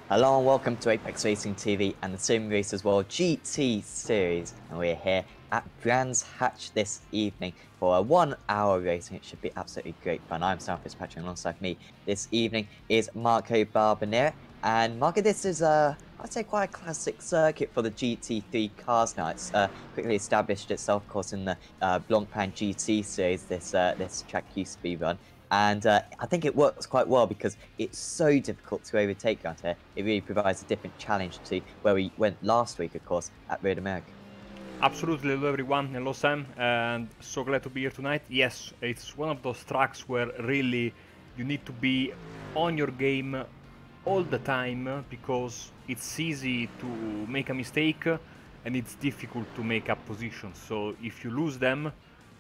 Hello and welcome to Apex Racing TV and the Simracersworld GT Series, and we're here at Brands Hatch this evening for a 1 hour racing. It should be absolutely great fun. I'm Sam Fitzpatrick, alongside me this evening is Marco Barbanera, and Marco, this is I'd say quite a classic circuit for the GT3 cars now. It's quickly established itself, of course, in the Blancpain GT Series. This track used to be run. And I think it works quite well because it's so difficult to overtake around here. It really provides a different challenge to where we went last week, of course, at Road America. Absolutely. Hello everyone, hello Sam, and so glad to be here tonight. Yes, it's one of those tracks where really you need to be on your game all the time because it's easy to make a mistake and it's difficult to make up positions. So if you lose them,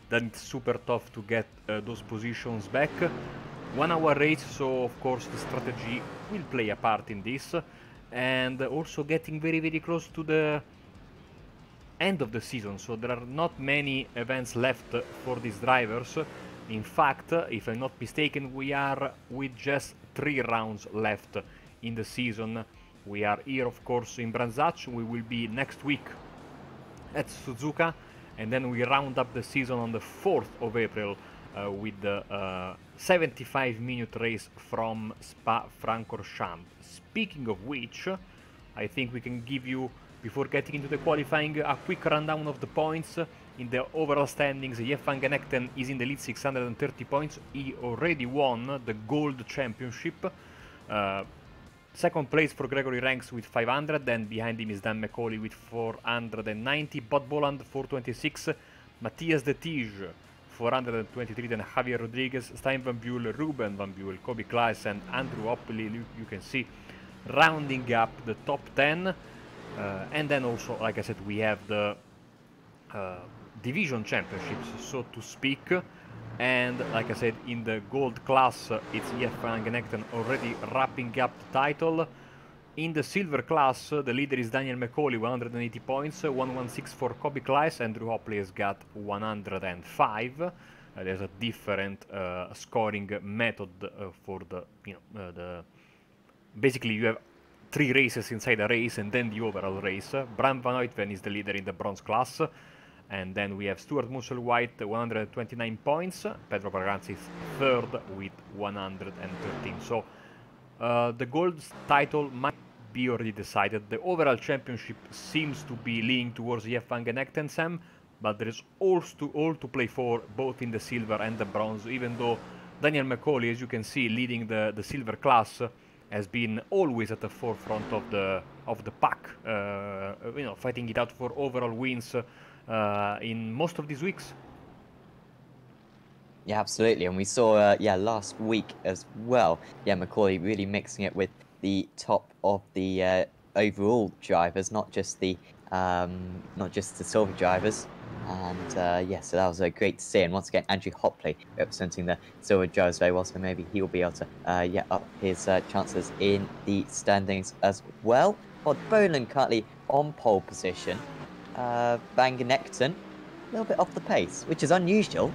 then it's super tough to get those positions back. 1 hour race, so of course the strategy will play a part in this, and also getting very close to the end of the season, so there are not many events left for these drivers. In fact, if I'm not mistaken, we are with just 3 rounds left in the season. We are here, of course, in Brands Hatch. We will be next week at Suzuka, and then we round up the season on the 4th of April with the 75-minute race from Spa-Francorchamps. Speaking of which, I think we can give you, before getting into the qualifying, a quick rundown of the points. In the overall standings, Jeff van Genegten is in the lead, 630 points. He already won the Gold Championship. Second place for Gregory Ranks with 500, then behind him is Dan McCauley with 490, Bot Boland 426, Matthias de Tige 423, then Javier Rodriguez, Stein Van Buel, Ruben Van Buel, Kobe Klaes and Andrew Oppely, you can see, rounding up the top 10. And then also, like I said, we have the division championships, so to speak. And like I said, in the gold class, it's Jeff van Genegten already wrapping up the title. In the silver class, the leader is Daniel McCauley, 180 points, 116 for Kobe Klaes. Andrew Hopley has got 105. There's a different scoring method for the, basically you have 3 races inside a race and then the overall race. Bram van Uytven is the leader in the bronze class. And then we have Stuart Musselwhite, 129 points. Pedro Braganza is third with 113. So the gold title might be already decided. The overall championship seems to be leaning towards Jeff van Genegten, Sam, but there is also all to play for, both in the silver and the bronze, even though Daniel McCauley, as you can see, leading the silver class, has been always at the forefront of the pack, fighting it out for overall wins in most of these weeks. Yeah, absolutely. And we saw, last week as well, McCauley really mixing it with the top of the overall drivers, not just the silver drivers. And so that was great to see. And once again, Andrew Hopley representing the silver drivers very well, so maybe he'll be able to up his chances in the standings as well. Bot Boland currently on pole position. Van Genegten a little bit off the pace, which is unusual,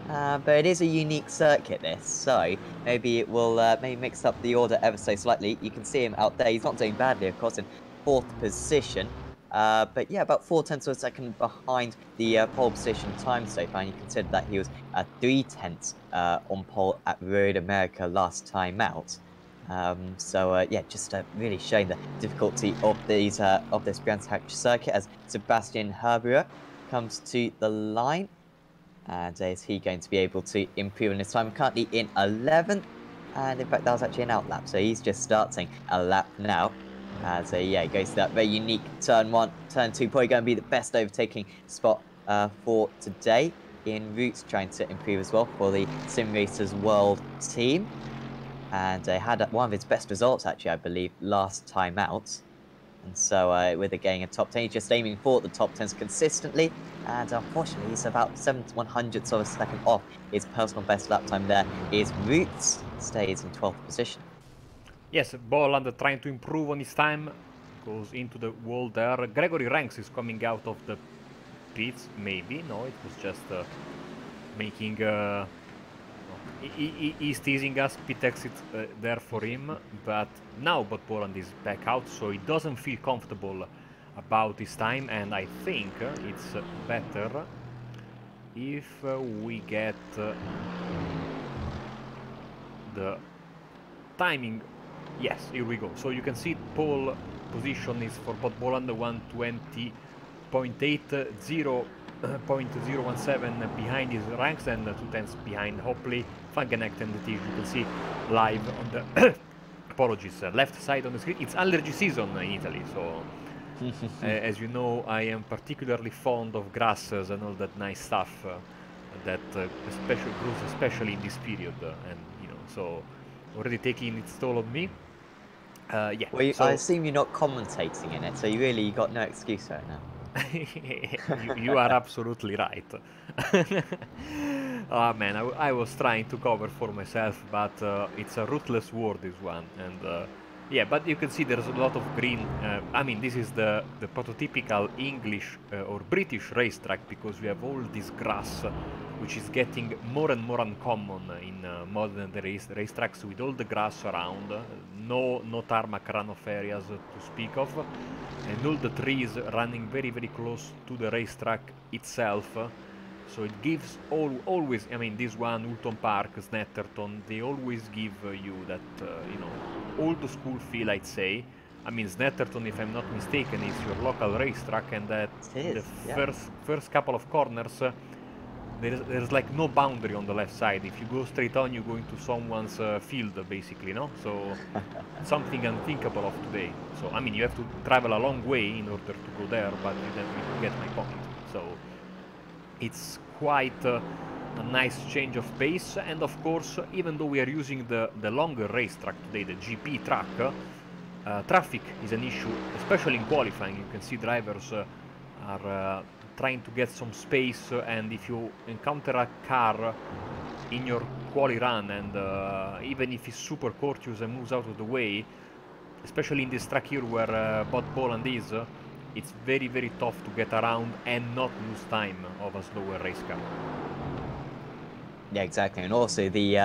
but it is a unique circuit, this, so maybe it will maybe mix up the order ever so slightly. You can see him out there. He's not doing badly, of course, in 4th position, but yeah, about 0.4 of a second behind the pole position time so far, and you consider that he was 0.3 on pole at Road America last time out. Just really showing the difficulty of these of this Brands Hatch circuit as Sebastian Herberer comes to the line. And is he going to be able to improve in his time? Currently in 11th, and in fact that was actually an out lap, so he's just starting a lap now. He goes to that very unique turn 1, turn 2, probably going to be the best overtaking spot for today. Ian Roots trying to improve as well for the Simracersworld team. And had one of his best results, actually, I believe, last time out. And so with it getting a top 10, he's just aiming for the top 10s consistently. And unfortunately, he's about 7/100ths of a second off his personal best lap time there. Is Roots stays in 12th position. Yes, Boland trying to improve on his time, goes into the wall there. Gregory Ranks is coming out of the pits, maybe. No, it was just making He's teasing us, pit exit there for him, but now Bob Boland is back out, so he doesn't feel comfortable about his time, and I think it's better if we get the timing. Yes, here we go. So you can see pole position is for Bob Boland 120.8, 0.017 behind his ranks, and 2/10 behind hopefully Fangenecht and the team. You can see live on the apologies, left side on the screen. It's allergy season in Italy, so as you know, I am particularly fond of grasses and all that nice stuff that grows especially in this period, and you know, so already taking its toll on me. Yeah. Well, so I assume you're not commentating in it, so you got no excuse right now. you are absolutely right. Oh man, I was trying to cover for myself, but it's a ruthless war, this one, and yeah, but you can see there's a lot of green. I mean, this is the prototypical English or British racetrack, because we have all this grass, which is getting more and more uncommon in modern racetracks, with all the grass around, no tarmac runoff areas to speak of, and all the trees running very, very close to the racetrack itself. So it gives always, I mean, this one, Woolton Park, Snetterton, they always give you that, you know, old school feel, I'd say. I mean, Snetterton, if I'm not mistaken, is your local racetrack, and that the first couple of corners, there's like no boundary on the left side. If you go straight on, you go into someone's field, basically, no? So something unthinkable of today. So, I mean, you have to travel a long way in order to go there, but then you get my point. So it's quite a nice change of pace, and of course, even though we are using the longer racetrack today, the GP track, traffic is an issue, especially in qualifying. You can see drivers are trying to get some space, and if you encounter a car in your quali run, and even if he's super courteous and moves out of the way, especially in this track here where Bob Boland is, it's very, very tough to get around and not lose time of a slower race car. Yeah, exactly, and also the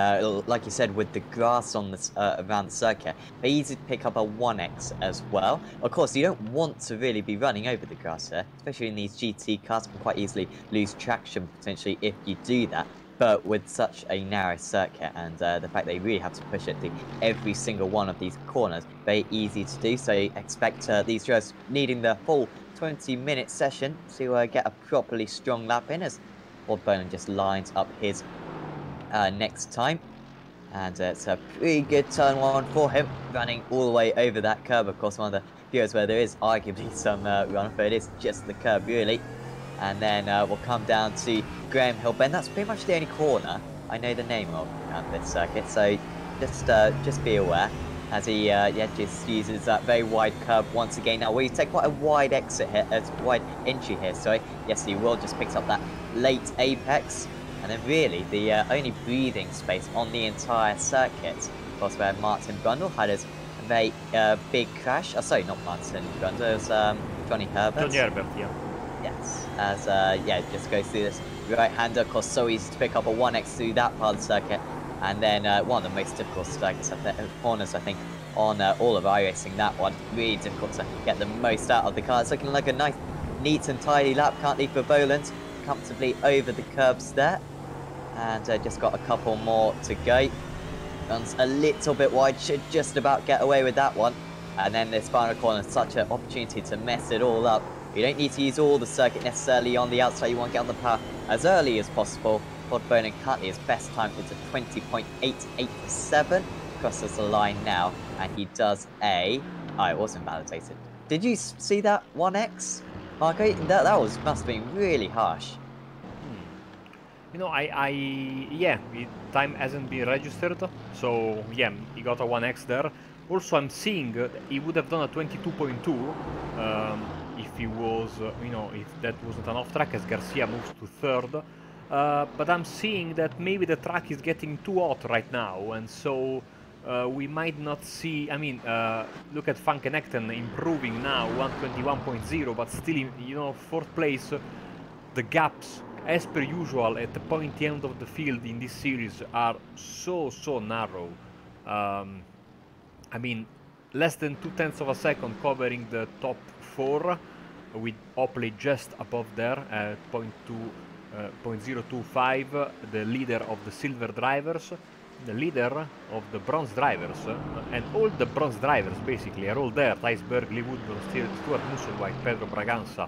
like you said, with the grass on the around the circuit, very easy to pick up a 1X as well. Of course, you don't want to really be running over the grass there, especially in these GT cars. You can quite easily lose traction potentially if you do that. But with such a narrow circuit, and the fact they really have to push it through every single one of these corners, very easy to do. So you expect these drivers needing the full 20-minute session to get a properly strong lap in, as Bob Boland just lines up his next time. And it's a pretty good turn one for him, running all the way over that curb. Of course, one of the areas where there is arguably some run, but it is just the curb really. And then we'll come down to Graham Hill Bend. That's pretty much the only corner I know the name of this circuit, so just be aware, as he just uses that very wide curb once again. Now we take quite a wide exit here, wide entry here, sorry. Yes, he will just picks up that late apex, and then really the only breathing space on the entire circuit, of course, where Martin Brundle had his very big crash. Oh, sorry, not Martin Brundle, it was Johnny Herbert. Johnny Herbert, yeah. Yes, as just goes through this right-hander. Of course, so easy to pick up a 1X through that part of the circuit, and then one of the most difficult corners, I think, on all of iRacing. That one really difficult to get the most out of the car. It's looking like a nice, neat and tidy lap currently for Boland, comfortably over the curbs there, and just got a couple more to go. Runs a little bit wide, should just about get away with that one, and then this final corner, such an opportunity to mess it all up. You don't need to use all the circuit necessarily on the outside. You want to get on the power as early as possible. Bob Boland currently his best time is a 20.887. Crosses the line now, and he does a... Oh, it was invalidated. Did you see that 1X, Marco? That must have been really harsh. You know, yeah, time hasn't been registered, so yeah, he got a 1X there. Also, I'm seeing he would have done a 22.2 if he was, you know, if that wasn't an off track, as Garcia moves to third. But I'm seeing that maybe the track is getting too hot right now, and so we might not see. I mean, look at Fankenechten improving now, 121.0, but still, you know, fourth place. The gaps as per usual, at the pointy end of the field in this series are so narrow. I mean, less than 0.2 of a second covering the top 4, with Opley just above there at 0.025, the leader of the silver drivers, the leader of the bronze drivers, and all the bronze drivers basically are all there. Thijs Berg, Woodburn, Stuart Musselwhite, Pedro Braganza,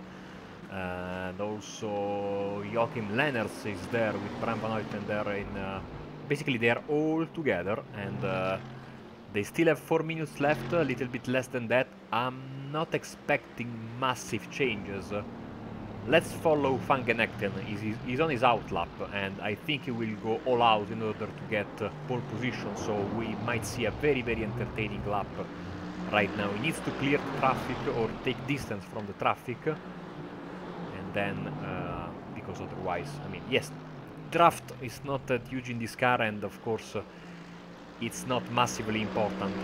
and also Joachim Lenners is there with Bram van Uyten there in... basically they are all together, and they still have 4 minutes left, a little bit less than that. I'm not expecting massive changes. Let's follow Van Genekten. He's on his outlap, and I think he will go all out in order to get pole position, so we might see a very entertaining lap right now. He needs to clear the traffic or take distance from the traffic, and then, because otherwise, I mean, yes, draft is not that huge in this car, and of course, it's not massively important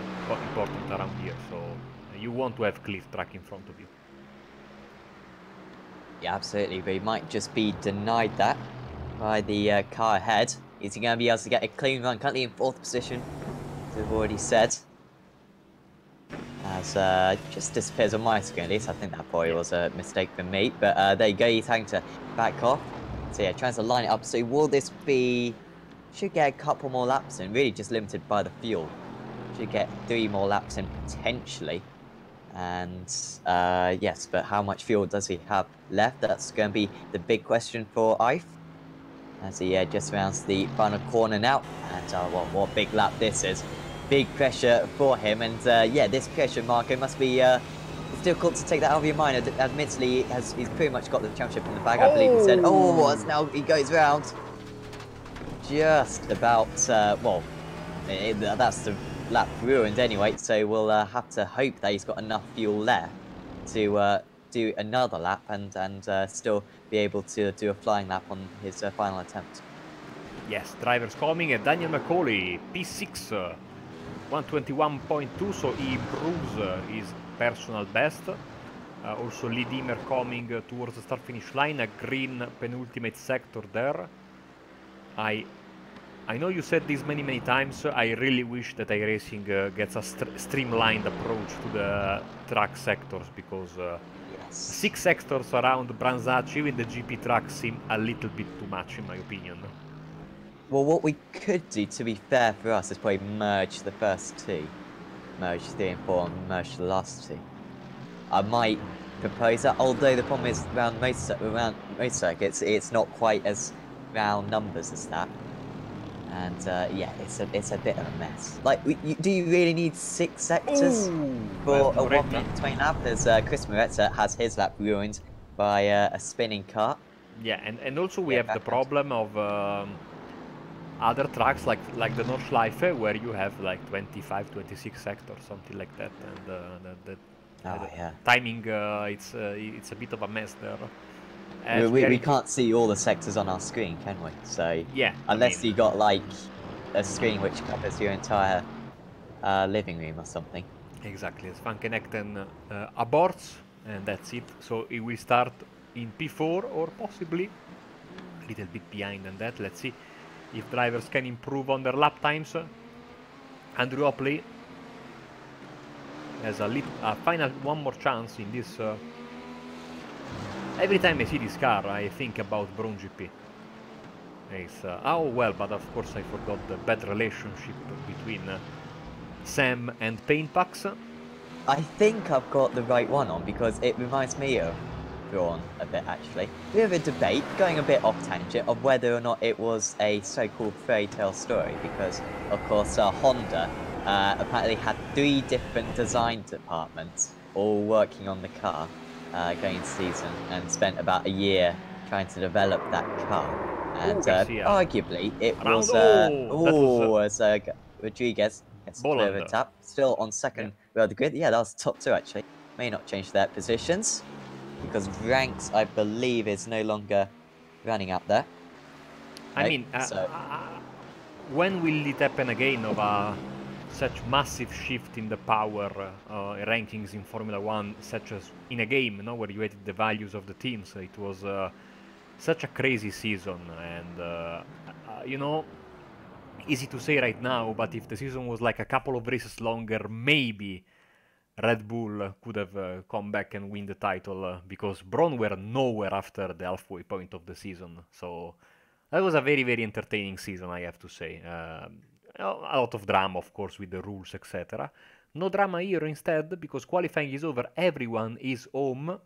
around here, so you want to have clear track in front of you. Yeah, absolutely, but he might just be denied that by the car ahead. Is he going to be able to get a clean run? Currently in 4th position, as we've already said. As just disappears on my screen at least. I think that probably was a mistake from me, but there you go, he's having to back off. So yeah, trying to line it up. So will this be... Should get a couple more laps in, really just limited by the fuel. Should get 3 more laps in potentially. And yes, but how much fuel does he have left? That's going to be the big question for Eif. As he just rounds the final corner now. And what a big lap this is. Big pressure for him. And yeah, this pressure, Marco, must be... it's difficult to take that out of your mind. Admittedly, he's pretty much got the championship in the bag. I believe he said, oh, as now he goes round. Just about, well, that's the lap ruined anyway, so we'll have to hope that he's got enough fuel left to do another lap and still be able to do a flying lap on his final attempt. Yes, drivers coming, and Daniel Macaulay, P6, 121.2, so he improves his personal best. Also Lee Dimmer coming towards the start-finish line, a green penultimate sector there. I know you said this many times. I really wish that iRacing gets a streamlined approach to the track sectors, because 6 sectors around Branzacci, even the GP tracks, seem a little bit too much in my opinion. Well, what we could do, to be fair for us, is probably merge the first 2. Merge 3 and 4 and merge the last 2. I might propose that, although the problem is around most circuits, it's not quite as round numbers as that. And yeah, it's a bit of a mess. Like, do you really need 6 sectors for a 1 minute 20 lap? As Chris Moretta has his lap ruined by a spinning car. Yeah, and also we have the problem of other tracks like the Nordschleife, where you have like 25, 26 sectors, something like that, and yeah. timing, it's a bit of a mess there. We can't see all the sectors on our screen, can we? So yeah, unless you got like a screen which covers your entire living room or something. Exactly. As Van Genekten aborts, and that's it. So it will start in P4 or possibly a little bit behind than that. Let's see if drivers can improve on their lap times. Andrew Opley has a final one more chance in this. Every time I see this car, I think about Brown GP. It's, oh well, but of course I forgot the bad relationship between Sam and Paint Packs. I think I've got the right one on, because it reminds me of Braun a bit, actually. We have a debate, going a bit off tangent, of whether or not it was a so-called fairy tale story, because, of course, Honda apparently had 3 different design departments all working on the car going into season, and spent about a year trying to develop that car. And arguably, it was Rodriguez gets a bit of a tap, still on second row of the grid. Yeah, that was top 2 actually. May not change their positions, because Ranks, I believe, is no longer running out there. I mean, when will it happen again of such massive shift in the power rankings in Formula 1, such as in a game, where you added the values of the teams? It was such a crazy season, and you know, easy to say right now, but if the season was like a couple of races longer, maybe Red Bull could have come back and win the title because Braun were nowhere after the halfway point of the season. So that was a very, very entertaining season, I have to say. A lot of drama, of course, with the rules, etc. No drama here instead, because qualifying is over, everyone is home,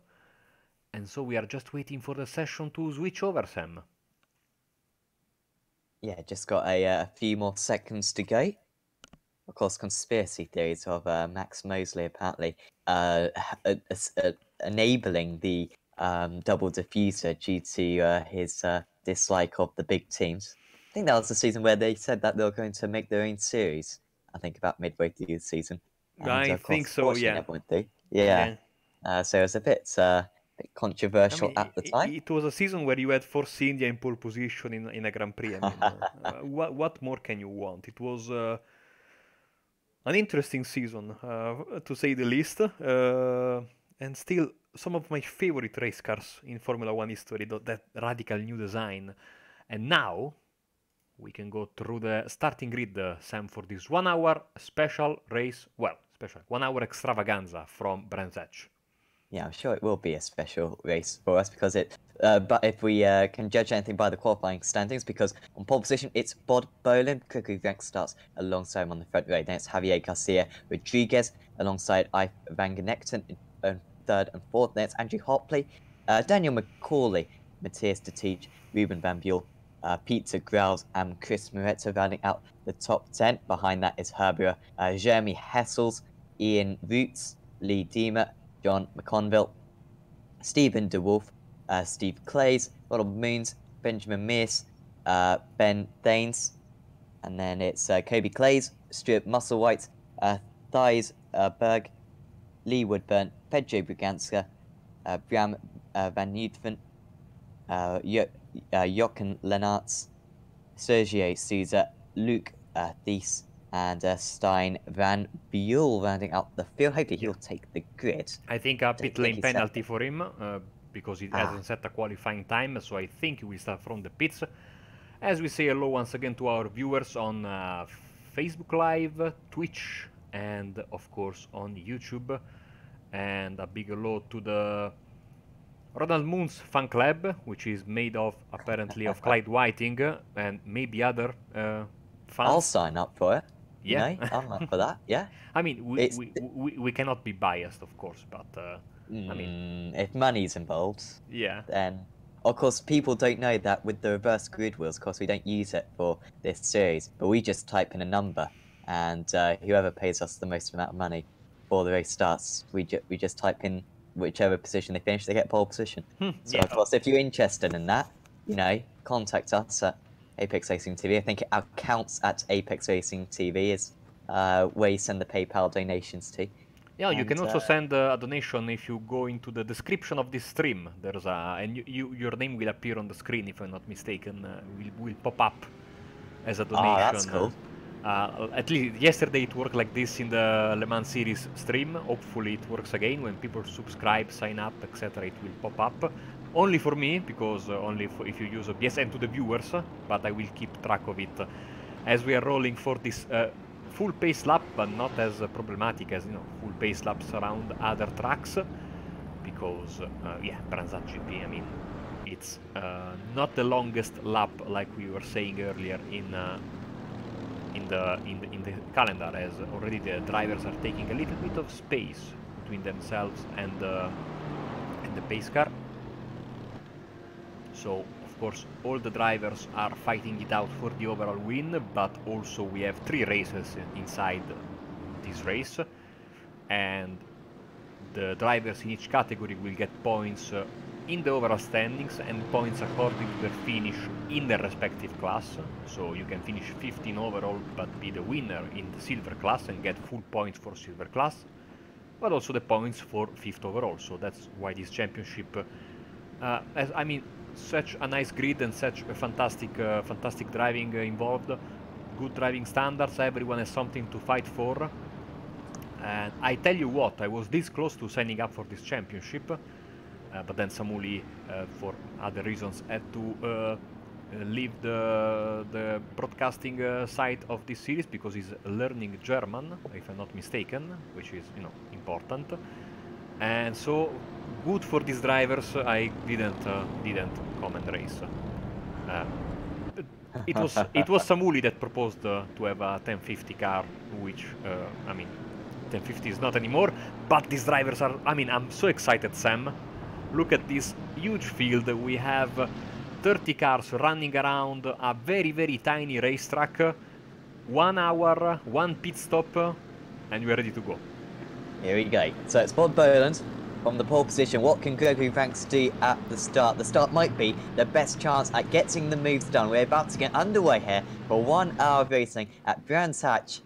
and so we are just waiting for the session to switch over, Sam. Yeah, just got a few more seconds to go. Of course, conspiracy theories of Max Mosley apparently enabling the double diffuser due to his dislike of the big teams. I think that was the season where they said that they were going to make their own series. I think about midway through the season, and I of course, think so, unfortunately, yeah. never went through. Yeah, so it was a bit I controversial mean, at the time. it was a season where you had Force India in pole position in a Grand Prix. I mean, what more can you want? It was an interesting season, to say the least, and still some of my favorite race cars in Formula One history, that radical new design. And now we can go through the starting grid, Sam, for this 1 hour special race. Well, special 1 hour extravaganza from Brands Hatch. Yeah, I'm sure it will be a special race for us because it. But if we can judge anything by the qualifying standings, because on pole position it's Bod Bolin, quickly ranked starts alongside him on the front row. Then it's Javier Garcia Rodriguez alongside Ive Van Genekten in third and fourth. Then it's Andrew Hopley, Daniel McCauley, Matthias de Teach, Ruben Van Buel, Peter Graus, and Chris Moretto rounding out the top 10. Behind that is Herbert, Jeremy Hessels, Ian Roots, Lee Diemer, John McConville, Stephen DeWolf, Steve Clays, Ronald Moons, Benjamin Mears, Ben Thanes, and then it's Kobe Clays, Stuart Musselwhite, Thies Berg, Lee Woodburn, Pedro Braganza, Bram Van Newton, Jochen Lenartz, Sergio Souza, Luke Thies, and Stein Van Buel rounding out the field. Hopefully he'll take the grid. I think a pit lane penalty for him because he hasn't set a qualifying time, so I think he will start from the pits. As we say hello once again to our viewers on Facebook Live, Twitch, and of course on YouTube. And a big hello to the Ronald Moon's fan club, which is made of apparently of Clyde Whiting and maybe other fans. I'll sign up for it. Yeah, you know, I'm up for that. Yeah. I mean, we cannot be biased, of course, but I mean, if money's involved, yeah, then of course people don't know that with the reverse grid wheels, of course we don't use it for this series, but we just type in a number, and whoever pays us the most amount of money before the race starts, we just type in whichever position they finish, they get pole position. So of course, if you're interested in that, you know, contact us at Apex Racing TV. I think accounts at Apex Racing TV is where you send the PayPal donations to. Yeah, you can also send a donation if you go into the description of this stream. There's and your name will appear on the screen if I'm not mistaken. Will pop up as a donation. Oh, that's cool. At least yesterday it worked like this in the Le Mans Series stream. Hopefully it works again when people subscribe, sign up, etc. It will pop up. Only for me, because only if you use OBS, and to the viewers, but I will keep track of it as we are rolling for this full pace lap, but not as problematic as, you know, full pace laps around other tracks, because yeah, Brands Hatch GP, I mean, it's not the longest lap like we were saying earlier in the calendar, as already the drivers are taking a little bit of space between themselves and the pace car. So, of course, all the drivers are fighting it out for the overall win, but also we have 3 races inside this race, and the drivers in each category will get points in the overall standings and points according to their finish in their respective class. So you can finish 15 overall but be the winner in the silver class and get full points for silver class, but also the points for 5th overall. So that's why this championship, I mean, such a nice grid and such a fantastic driving involved, good driving standards, everyone has something to fight for. And I tell you what, I was this close to signing up for this championship, but then Samuli, for other reasons, had to leave the broadcasting side of this series because he's learning German, if I'm not mistaken, which is, you know, important. And so, good for these drivers. I didn't come and race. It was Samuli that proposed to have a 1050 car, which I mean, 1050 is not anymore. But these drivers are. I mean, I'm so excited, Sam. Look at this huge field. We have 30 cars running around a very, very tiny racetrack. 1 hour, 1 pit stop, and we're ready to go. Here we go. So it's Bob Boland from the pole position. What can Gregory Ranks do at the start? The start might be the best chance at getting the moves done. We're about to get underway here for 1 hour of racing at Brands Hatch.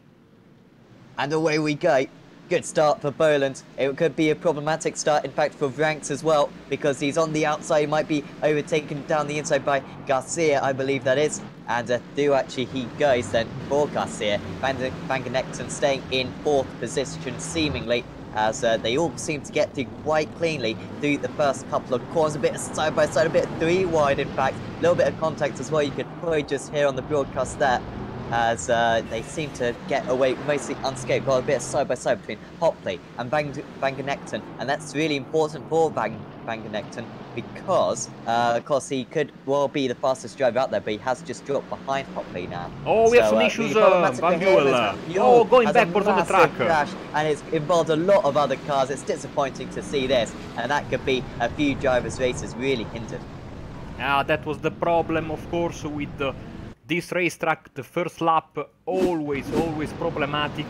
And away we go. Good start for Boland. It could be a problematic start, in fact, for Ranks as well, because he's on the outside. He might be overtaken down the inside by Garcia, I believe that is. And through actually he goes then for Garcia. Van Genekten staying in 4th position seemingly, as they all seem to get through quite cleanly through the first couple of corners. A bit of side by side, a bit of 3 wide in fact. A little bit of contact as well, you could probably just hear on the broadcast there, as they seem to get away mostly unscathed. Got a bit of side-by-side between Hopley and Van Genekten, and that's really important for Van Genekten because, of course, he could well be the fastest driver out there, but he has just dropped behind Hopley now. Oh, we have some issues, Van Buell. Oh, going backwards on the track. Crash, and it's involved a lot of other cars. It's disappointing to see this, and that could be a few drivers' races really hindered. That was the problem, of course, with this racetrack. The first lap, always problematic.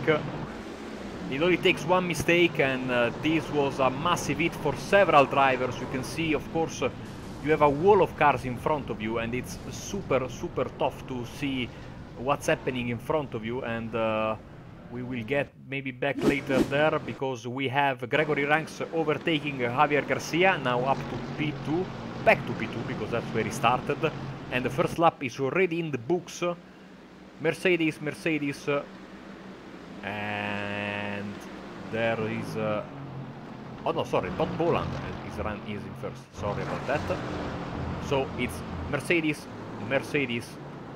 It only takes one mistake, and this was a massive hit for several drivers. You can see, of course, you have a wall of cars in front of you, and it's super tough to see what's happening in front of you. And we will get maybe back later there, because we have Gregory Ranks overtaking Javier Garcia, now up to P2, back to P2, because that's where he started. And the first lap is already in the books. Mercedes, and there is oh no, sorry, Bob Boland is in first, sorry about that. So it's Mercedes,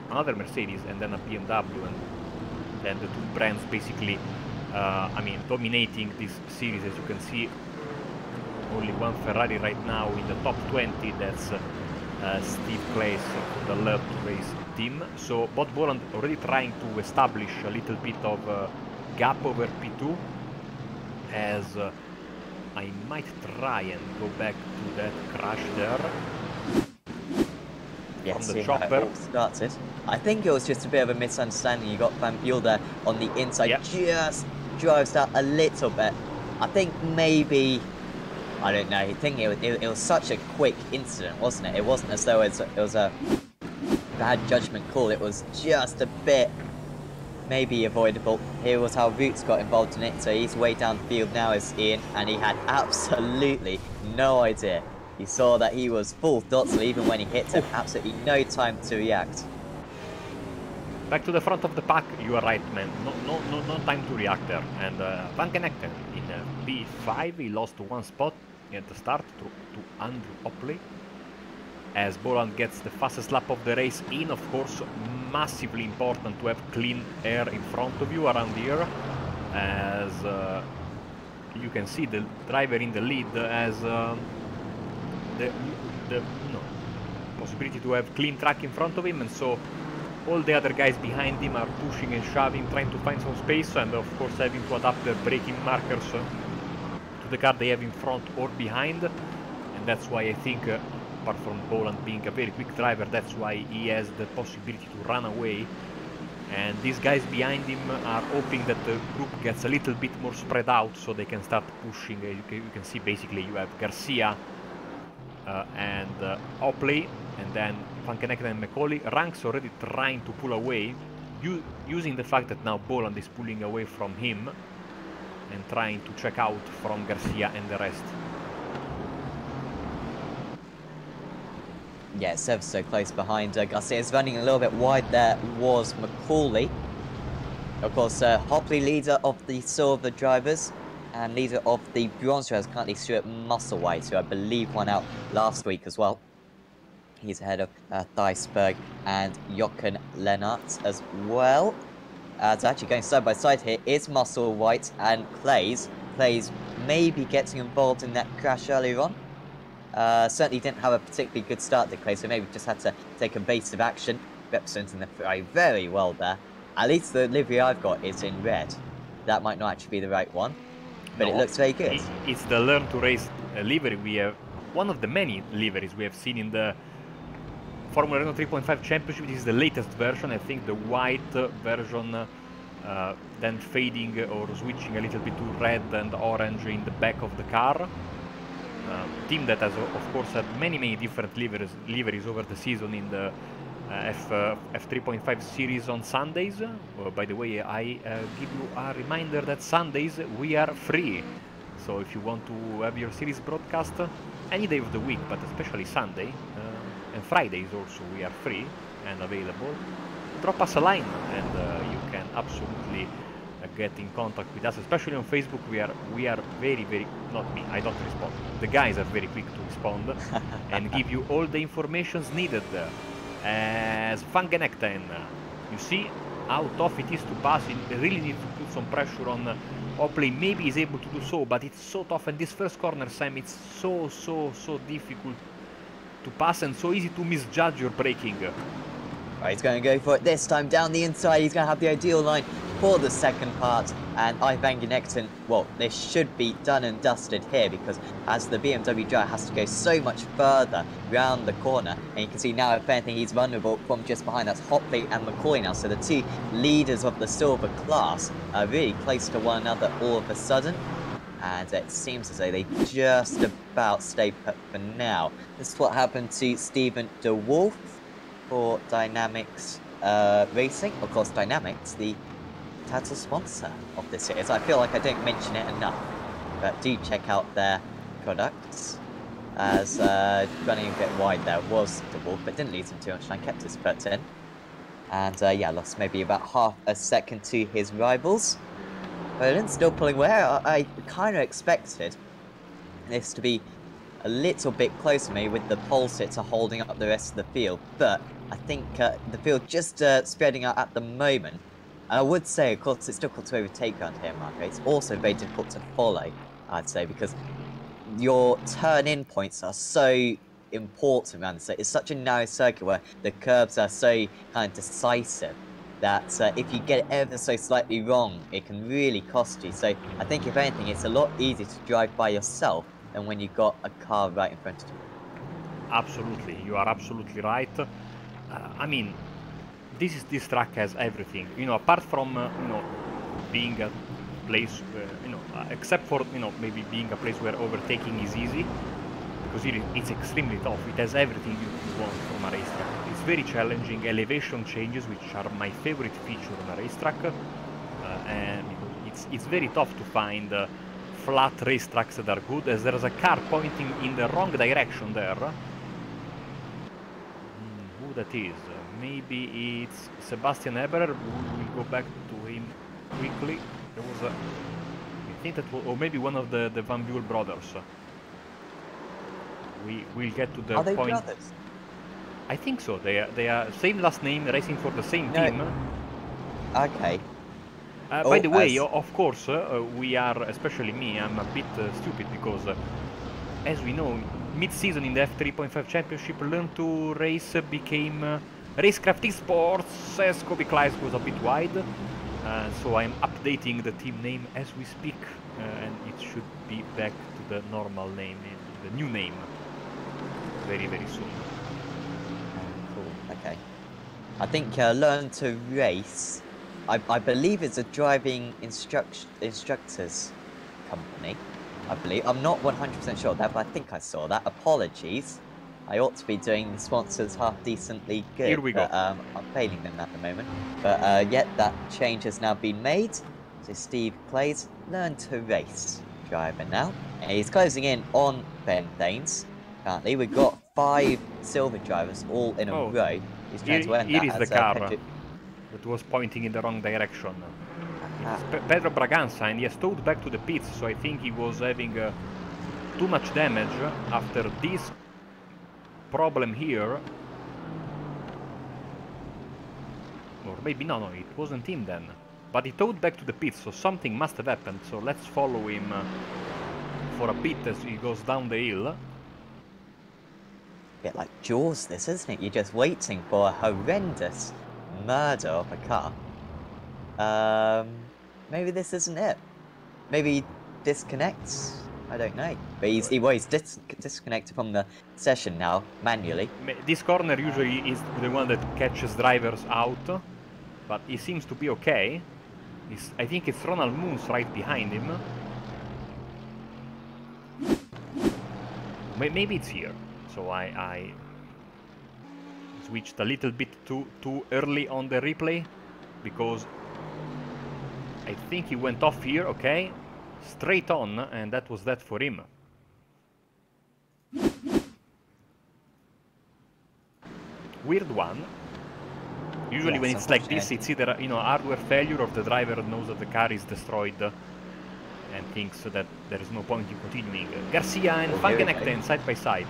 another Mercedes, and then a BMW, and then the 2 brands basically I mean, dominating this series. As you can see, only one Ferrari right now in the top 20, that's Steve Claes from the Learn to Race team. So Bob Boland already trying to establish a little bit of gap over P2, as I might try and go back to that crash there. Yes, from the chopper. Started. I think it was just a bit of a misunderstanding. You got Van Buell there on the inside, yep. Just drives out a little bit. I think maybe, I don't know, I think it was such a quick incident, wasn't it? It wasn't as though it was a bad judgment call. It was just a bit maybe avoidable. Here was how Roots got involved in it. So he's way down the field now as Ian, and he had absolutely no idea. He saw that he was full throttle even when he hit it. Absolutely no time to react. Back to the front of the pack, you are right, man. No time to react there. And Van Genekten in P5, he lost 1 spot at the start to Andrew Hopley, as Boland gets the fastest lap of the race in. Of course, massively important to have clean air in front of you around here, as you can see the driver in the lead has the possibility to have clean track in front of him, and so all the other guys behind him are pushing and shoving, trying to find some space, and of course having to adapt their braking markers to the car they have in front or behind. And that's why I think, apart from Boland being a very quick driver, that's why he has the possibility to run away. And these guys behind him are hoping that the group gets a little bit more spread out, so they can start pushing. You can see basically you have Garcia and Hopley, and then Van Genekten and Macaulay. Ranks already trying to pull away, using the fact that now Boland is pulling away from him and trying to check out from Garcia and the rest. Yeah, it's ever so close behind. Garcia is running a little bit wide there, was Macaulay. Of course, Hopley, leader of the silver drivers. And leader of the bronze drivers currently Stuart Musselwhite, who I believe won out last week as well. He's ahead of Theisberg and Jochen Lennart as well. So actually going side by side here is Musselwhite and Clays. Clays maybe getting involved in that crash earlier on. Certainly didn't have a particularly good start to Clay, so maybe just had to take evasive action, representing the Ferrari very well there. At least the livery I've got is in red. That might not actually be the right one, but it looks very good. It's the Learn to Race livery. We have one of the many liveries we have seen in the Formula Renault 3.5 Championship. This is the latest version. I think the white version then fading or switching a little bit to red and orange in the back of the car. Team that has of course had many different liveries over the season in the F3.5 series on Sundays. By the way, I give you a reminder that Sundays we are free, so if you want to have your series broadcast any day of the week, but especially Sunday and Fridays also, we are free and available. Drop us a line and you can absolutely get in contact with us, especially on Facebook. We are very, not me, I don't respond, the guys are very quick to respond and give you all the informations needed. As Vangenekten, you see how tough it is to pass. It really needs to put some pressure on Opley. Maybe he's able to do so, but it's so tough, and this first corner, Sam, it's so difficult to pass and so easy to misjudge your braking. Right, he's going to go for it this time down the inside. He's going to have the ideal line for the second part, and Vangenekten, well, this should be done and dusted here, because as the BMW driver has to go so much further round the corner, and you can see now, if anything, he's vulnerable from just behind. That's Hopley and McCoy now, so the two leaders of the silver class are really close to one another all of a sudden, and it seems as though they just about stay put for now. This is what happened to Stephen DeWolf for Dynamics Racing. Of course, Dynamics, the title sponsor of this series. I feel like I don't mention it enough, but do check out their products. As running a bit wide there was DeWolf, but didn't lose him too much time, kept his foot in. And yeah, lost maybe about half a second to his rivals. But still pulling away. I kind of expected this to be a little bit closer to me, with the pole sitter holding up the rest of the field, but I think the field just spreading out at the moment. And I would say, of course, it's difficult to overtake around here, Marco. It's also very difficult to follow, I'd say, because your turn-in points are so important around the circuit. It's such a narrow circuit where the curves are so kind of decisive that if you get it ever so slightly wrong, it can really cost you. So I think, if anything, it's a lot easier to drive by yourself than when you've got a car right in front of you. Absolutely, you are absolutely right. I mean, this track has everything, you know, apart from you know, being a place you know, except for, you know, maybe being a place where overtaking is easy, because it's extremely tough. It has everything you want from a racetrack. It's very challenging. Elevation changes, which are my favorite feature on a racetrack, and it's very tough to find flat racetracks that are good, as there's a car pointing in the wrong direction there. Who that is? Maybe it's Sebastian Eberer. We'll go back to him quickly. There was a, I think that was, or maybe one of the Van Buel brothers. We'll get to the Are they point. brothers? I think so. They are same last name, racing for the same team. Okay. By the way, of course, we are, especially me, I'm a bit stupid, because as we know, mid-season in the F3.5 Championship, Learn to Race became Racecraft Esports, as Kobe Kleis was a bit wide, so I'm updating the team name as we speak, and it should be back to the normal name, the new name, very soon. Cool, okay. I think Learn to Race, I believe it's a driving instructors company, I believe. I'm not 100% sure of that, but I think I saw that. Apologies. I ought to be doing the sponsors half decently good. Here we go. But, I'm failing them at the moment. But yet that change has now been made. So Steve Clays, Learn to Race driver now. And he's closing in on Ben Thanes. Currently, we've got 5 silver drivers all in a row. He's trying to end that the as car that was pointing in the wrong direction. Pedro Braganza, and he has towed back to the pits, so I think he was having too much damage after this problem here. Or maybe, no, it wasn't him then. But he towed back to the pits, so something must have happened, so let's follow him for a bit as he goes down the hill. Bit like Jaws this, isn't it? You're just waiting for a horrendous murder of a car. Maybe this isn't it. Maybe he disconnects. I don't know. But he's disconnected from the session now, manually. This corner usually is the one that catches drivers out, but he seems to be okay. I think it's Ronald Moons right behind him. Maybe it's here. So I switched a little bit too early on the replay, because I think he went off here, okay, straight on, and that was that for him. Weird one. Usually when it's like this, it's either, you know, hardware failure, or the driver knows that the car is destroyed and thinks that there is no point in continuing. Garcia and Van Genegten side by side.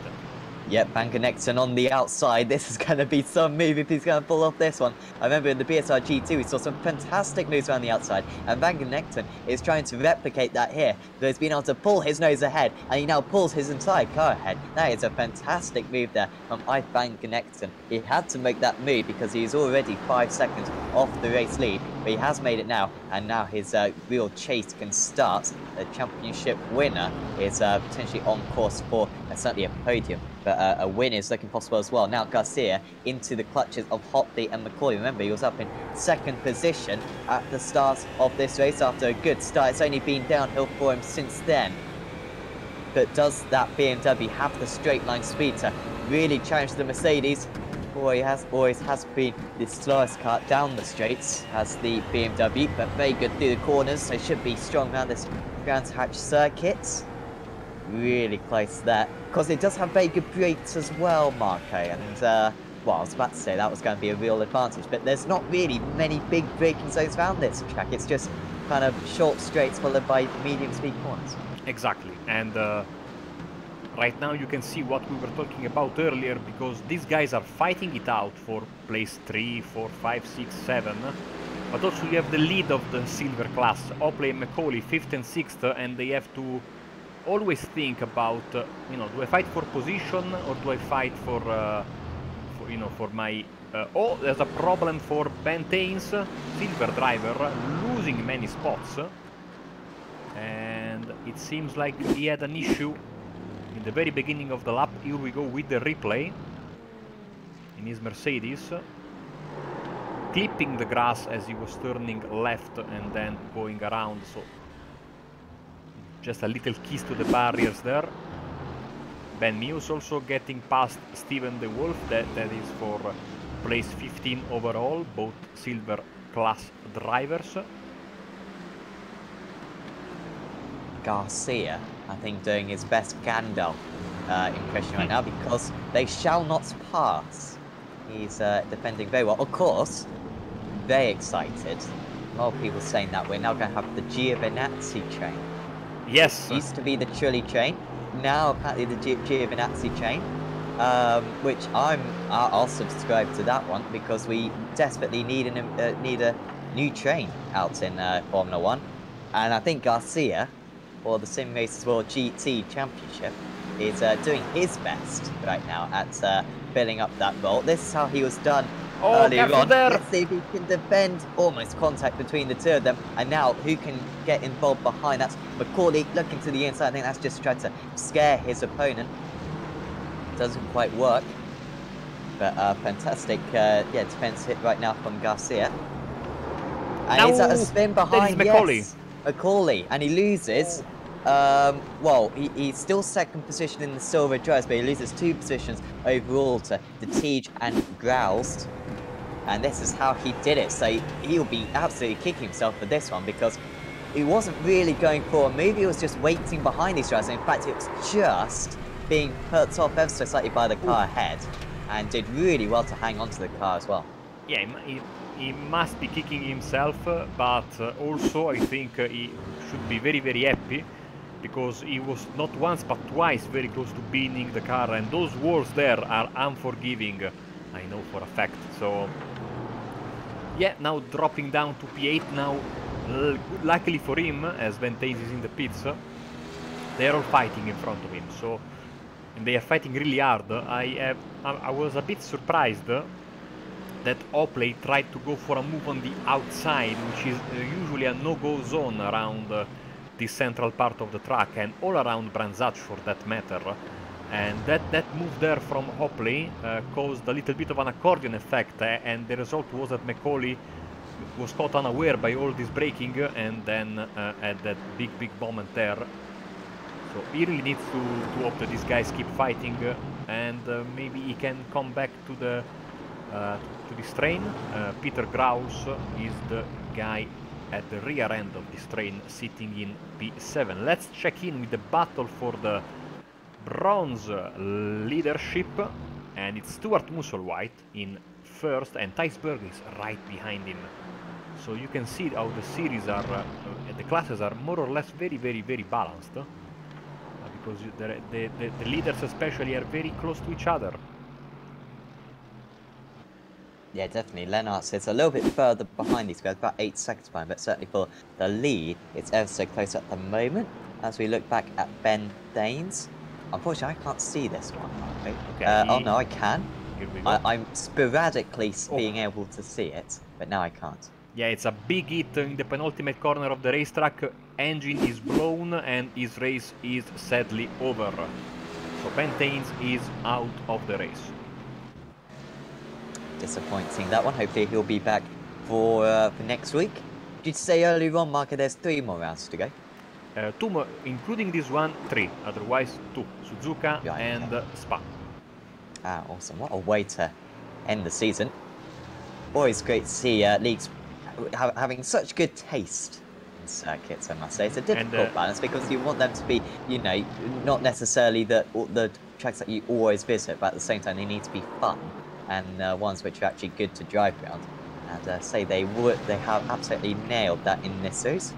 Yep, Van Genegten on the outside. This is going to be some move if he's going to pull off this one. I remember in the BSR G2 we saw some fantastic moves around the outside, and Van Genegten is trying to replicate that here. So he's been able to pull his nose ahead, and he now pulls his entire car ahead. That is a fantastic move there from Van Genegten. He had to make that move because he's already 5 seconds off the race lead, but he has made it now, and now his real chase can start. The championship winner is potentially on course for certainly a podium, but a win is looking possible as well. Now Garcia into the clutches of Hotley and McCauley. Remember, he was up in 2nd position at the start of this race after a good start. It's only been downhill for him since then. But does that BMW have the straight line speed to really challenge the Mercedes? Or he always has been the slowest car down the straights as the BMW, but very good through the corners, so should be strong around this Brands Hatch circuit. Really close there, because it does have very good brakes as well, Marco, and well, I was about to say that was going to be a real advantage, but there's not really many big braking zones around this track. It's just kind of short straights followed by medium speed corners. Exactly, and right now you can see what we were talking about earlier, because these guys are fighting it out for place 3, 4, 5, 6, 7. But also you have the lead of the silver class, Hotley and McCauley 5th and 6th, and they have to always think about, you know, do I fight for position or do I fight for you know, for my... oh, there's a problem for Bentain's silver driver, losing many spots. And it seems like he had an issue in the very beginning of the lap. Here we go with the replay in his Mercedes, clipping the grass as he was turning left and then going around, so just a little kiss to the barriers there. Ben Mews also getting past Steven De Wolf, that is for place 15 overall, both silver class drivers. Garcia, I think, doing his best Gandalf impression right now, because they shall not pass. He's defending very well. Of course, very excited. A lot of people saying that we're now going to have the Giovinazzi chain. Yes. It used to be the Trulli chain. Now apparently the Giovinazzi chain, which I'll subscribe to that one, because we desperately need a new train out in Formula 1. And I think Garcia, or the Simracersworld GT Championship, is doing his best right now at filling up that role. This is how he was done earlier on. Let's see if he can defend. Almost contact between the two of them. And now who can get involved behind? That's McCauley looking to the inside. I think that's just trying to scare his opponent. Doesn't quite work. But fantastic defense hit right now from Garcia. And is that a spin behind? McCauley. Yes, McCauley. And he loses. Well, he's still 2nd position in the silver dress, but he loses 2 positions overall to Teej and Groused. And this is how he did it, so he'll be absolutely kicking himself for this one, because he wasn't really going for a move, he was just waiting behind these drivers. In fact, it was just being put off ever so slightly by the car ahead, and did really well to hang on to the car as well. Yeah, he must be kicking himself, but also I think he should be very, very happy, because he was not once but twice very close to binning the car, and those walls there are unforgiving, I know for a fact. So yeah, now dropping down to P8 now. Luckily for him, as Ventaze is in the pits, they're all fighting in front of him, so, and they are fighting really hard. I was a bit surprised that Opley tried to go for a move on the outside, which is usually a no-go zone around the central part of the track, and all around Branzach for that matter. And that move there from Opley caused a little bit of an accordion effect, and the result was that Macaulay was caught unaware by all this braking, and then had that big moment there. So he really needs to hope that these guys keep fighting, and maybe he can come back to the train. Peter Graus is the guy at the rear end of this train, sitting in P7. Let's check in with the battle for the bronze leadership, and it's Stuart Musselwhite in first, and Theisberg is right behind him. So you can see how the series are, the classes are more or less very balanced, because the leaders especially are very close to each other. Yeah, definitely. Lennart sits a little bit further behind these guys, about 8 seconds behind, but certainly for the lead, it's ever so close at the moment. As we look back at Ben Danes, unfortunately, I can't see this one. Okay. Oh no, I can. Here we go. I'm sporadically being able to see it, but now I can't. Yeah, it's a big hit in the penultimate corner of the racetrack. Engine is blown, and his race is sadly over. So Ben Danes is out of the race. Disappointing that one. Hopefully he'll be back for next week. Did you say earlier on, Marco, there's 3 more rounds to go? 2 more, including this one, 3. Otherwise, 2. Suzuka and Spa. Ah, awesome. What a way to end the season. Always great to see leagues having such good taste in circuits, I must say. It's a difficult balance, because you want them to be, you know, not necessarily the tracks that you always visit, but at the same time they need to be fun, and ones which are actually good to drive around. And say they have absolutely nailed that in this series.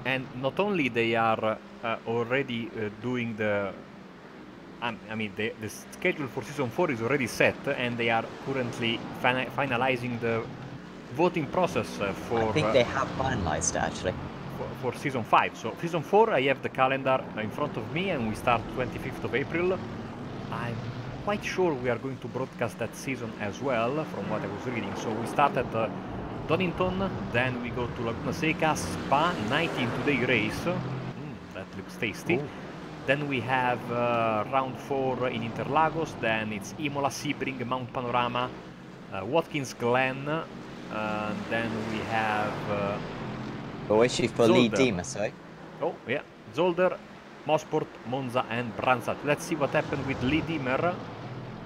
And not only they are already doing the, I mean, the schedule for season 4 is already set, and they are currently finalizing the voting process for. I think they have finalized it, actually. For season 5. So season 4, I have the calendar in front of me, and we start 25th of April. I'm quite sure we are going to broadcast that season as well, from what I was reading. So we start at Donington, then we go to Laguna Seca, Spa, 19-day race. That looks tasty. Ooh. Then we have round 4 in Interlagos, then it's Imola, Sebring, Mount Panorama, Watkins Glen, then we have... issue for Lee Diemer, sorry. Oh, yeah. Zolder, Mosport, Monza and Branzat. Let's see what happened with Lee Diemer.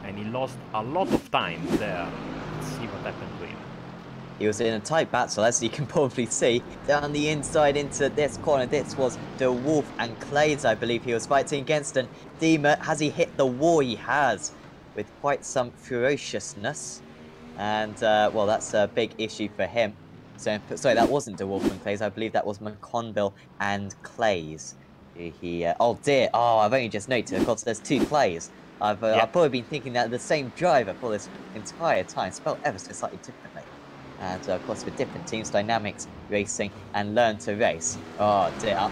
And he lost a lot of time there. Let's see what happened to him. He was in a tight battle, as you can probably see. Down the inside into this corner, this was De Wolf and Clays, I believe he was fighting against. And Diemer, has he hit the wall? He has, with quite some ferociousness. And, well, that's a big issue for him. So, sorry, that wasn't De Wolf and Clays. I believe that was McConville and Clays. Oh dear, I've only just noted, of course, there's 2 Clays. I've probably been thinking that the same driver for this entire time, spelled ever so slightly differently. And of course, for different teams, DynamiXX Racing and Learn to Race. Oh dear,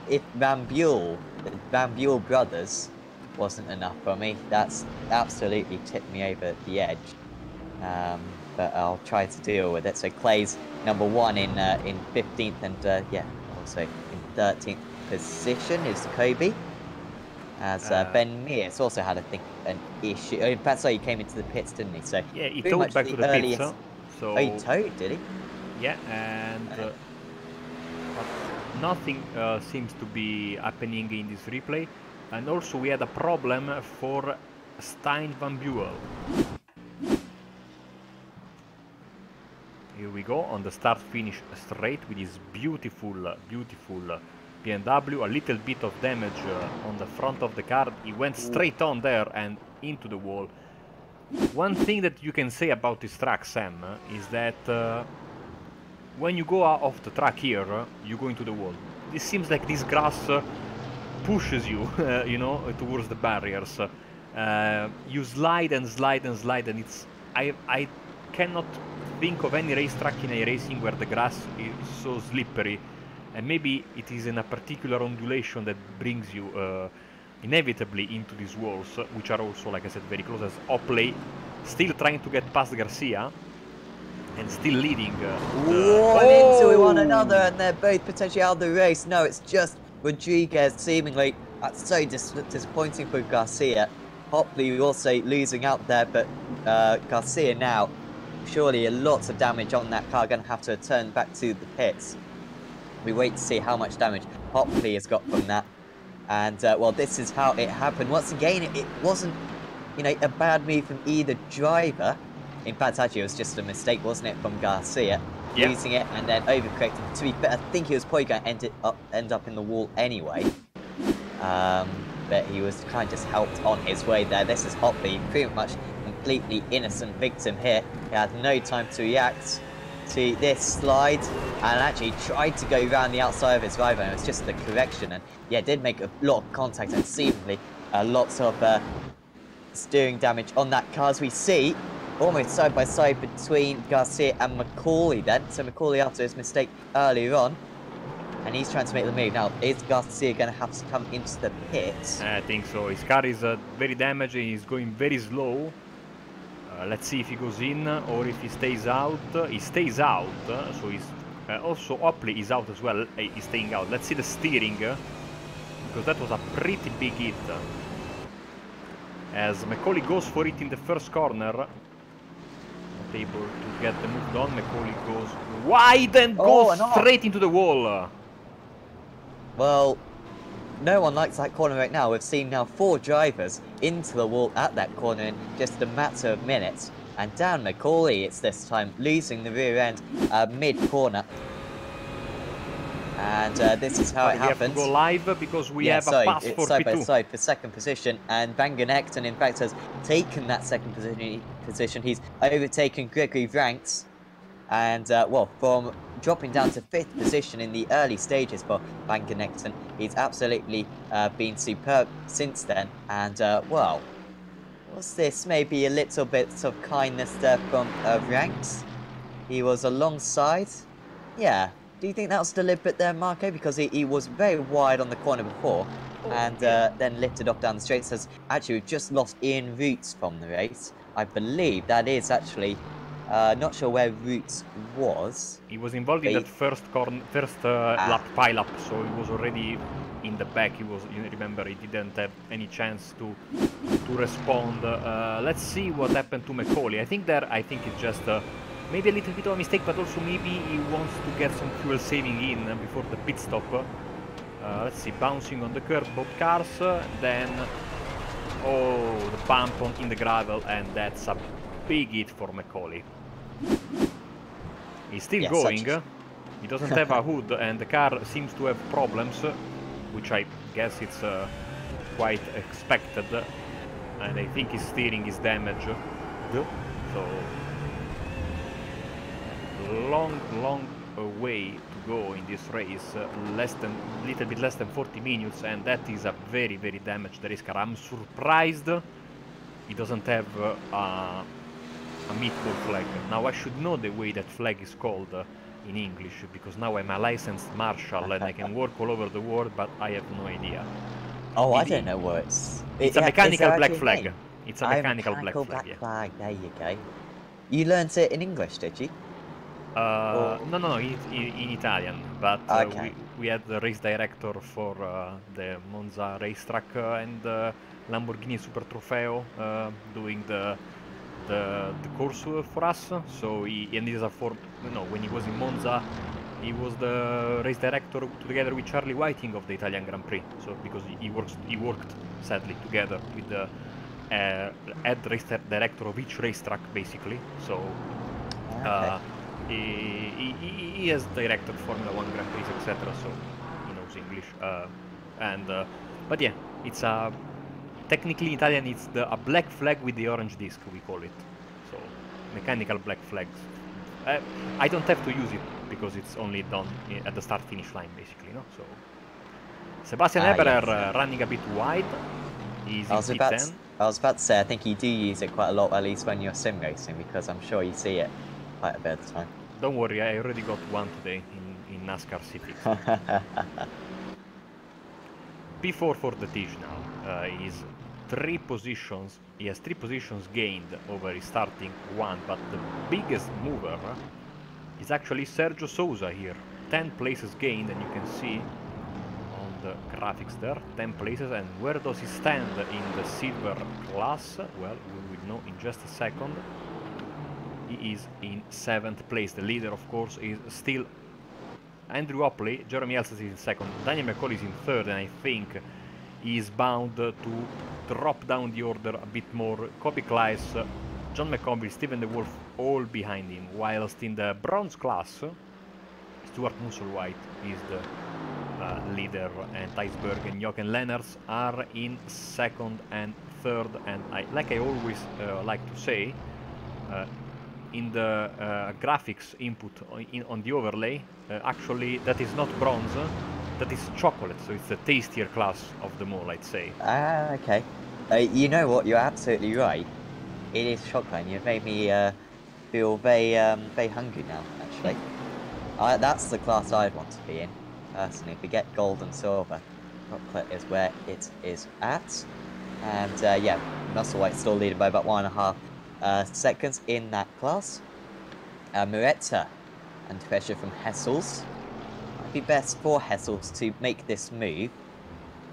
if Van Buell brothers wasn't enough for me, that's absolutely tipped me over the edge. But I'll try to deal with it. So Clay's number 1 in 15th, and yeah, also in 13th position is Kobe. As Ben Mears also had, I think, an issue. In fact, so he came into the pits, didn't he? So yeah, he towed back to the pits. Huh? So oh, he towed, did he? Yeah, and but nothing seems to be happening in this replay. And also we had a problem for Stijn van Buell. Here we go on the start-finish straight with his beautiful BMW. A little bit of damage on the front of the car. He went straight on there and into the wall. One thing that you can say about this track, Sam, is that when you go off the track here, you go into the wall. It seems like this grass pushes you, you know, towards the barriers. You slide and slide and slide, and it's... I cannot think of any racetrack in iRacing where the grass is so slippery. And maybe it is in a particular ondulation that brings you inevitably into these walls, which are also, like I said, very close, as Opley still trying to get past Garcia and still leading. Into one another, and they're both potentially out of the race. No, it's just Rodriguez, seemingly. That's so disappointing for Garcia. Opley also losing out there, but Garcia now, surely lots of damage on that car, going to have to return back to the pits. We wait to see how much damage Opley has got from that. And, well, this is how it happened. Once again, it wasn't, you know, a bad move from either driver. In fact, actually, it was just a mistake, wasn't it, from Garcia? Yep. Losing it and then overcorrecting. To be fair, I think he was probably going to end up in the wall anyway. But he was kind of just helped on his way there. This is Opley, pretty much completely innocent victim here. He had no time to react to this slide and actually tried to go around the outside of his rival, and it was just the correction, and yeah, did make a lot of contact and seemingly lots of steering damage on that car, as we see almost side by side between Garcia and McCauley then. So McCauley, after his mistake earlier on, and he's trying to make the move. Now, is Garcia going to have to come into the pits? I think so. His car is very damaged and he's going very slow. Let's see if he goes in or if he stays out. He stays out, so he's also Opley is out as well. He's staying out. Let's see the steering, because that was a pretty big hit. As McCauley goes for it in the first corner, not able to get the move done. McCauley goes wide and goes straight into the wall. Well, no one likes that corner right now. We've seen now 4 drivers into the wall at that corner in just a matter of minutes. And down McCauley, it's this time losing the rear end mid-corner. And this is how it happens. We have to go live because we have a pass it's 42. side by side for second position, and Van Genekten in fact has taken that second position. He's overtaken Gregory Ranks, and well, from dropping down to 5th position in the early stages for Van Genekten, he's absolutely been superb since then. And well, was this maybe a little bit of kindness there from Ranks? He was alongside, yeah. Do you think that was deliberate there, Marco? Because he was very wide on the corner before, and then lifted off down the straight. Says, actually, we've just lost Ian Roots from the race. I believe that is actually, not sure where Roots was. He was involved in that first lap pile-up, so he was already in the back. He was, you remember, he didn't have any chance to respond. Let's see what happened to McCauley. I think it's just maybe a little bit of a mistake, but also maybe he wants to get some fuel saving in before the pit stop. Let's see, bouncing on the curb, both cars, then, oh, the bump in the gravel, and that's a big hit for McCauley. He's still going, he doesn't have a hood, and the car seems to have problems, which I guess it's quite expected, and I think his steering is damaged, so long way to go in this race, little bit less than 40 minutes, and that is a very damaged race car. I'm surprised he doesn't have a meatball flag. Now I should know the way that flag is called in English, because now I'm a licensed marshal and I can work all over the world, but I have no idea. Oh, I don't know what it's a mechanical black flag. It's a mechanical black flag. There you go. You learned it in English, did you? No, in Italian, but we had the race director for the Monza racetrack and Lamborghini Super Trofeo doing the course for us. So when he was in Monza, he was the race director together with Charlie Whiting of the Italian Grand Prix. So because he worked sadly together with the head race director of each racetrack, basically. So. He has directed Formula 1 Grand Prix, etc., so he knows English. But yeah, it's a technically in Italian it's a black flag with the orange disc, we call it. So, mechanical black flags. I don't have to use it because it's only done at the start-finish line, basically, no? So, Sebastian Eberer yes. Running a bit wide. He's I in was about P10. I was about to say, I think you do use it quite a lot, at least when you're sim racing, because I'm sure you see it quite a bit of the time. Don't worry, I already got one today in NASCAR City. P4 for the Tish now. Is 3 positions. He has 3 positions gained over his starting one, but the biggest mover is actually Sergio Souza here. 10 places gained, and you can see on the graphics there, 10 places. And where does he stand in the silver class? Well, we will know in just a second. He is in 7th place. The leader, of course, is still Andrew Opley. Jeremy Elses is in 2nd. Daniel McCall is in 3rd, and I think he is bound to drop down the order a bit more. Kobe Kleiss, John McCombie, Stephen DeWolf, all behind him. Whilst in the bronze class, Stuart Musselwhite is the leader, and Iceberg and Jochen Lennartz are in 2nd and 3rd. And like I always like to say, in the graphics input on the overlay, actually that is not bronze, that is chocolate, so it's the tastier class of them all, I'd say. Ah, okay. You know what, you're absolutely right. It is chocolate, and you've made me feel very hungry now, actually. That's the class I'd want to be in, personally. Forget gold and silver. Chocolate is where it is at. And yeah, Musselwhite's still leading by about 1.5 seconds in that class. Muretta and pressure from Hessels. Might be best for Hessels to make this move,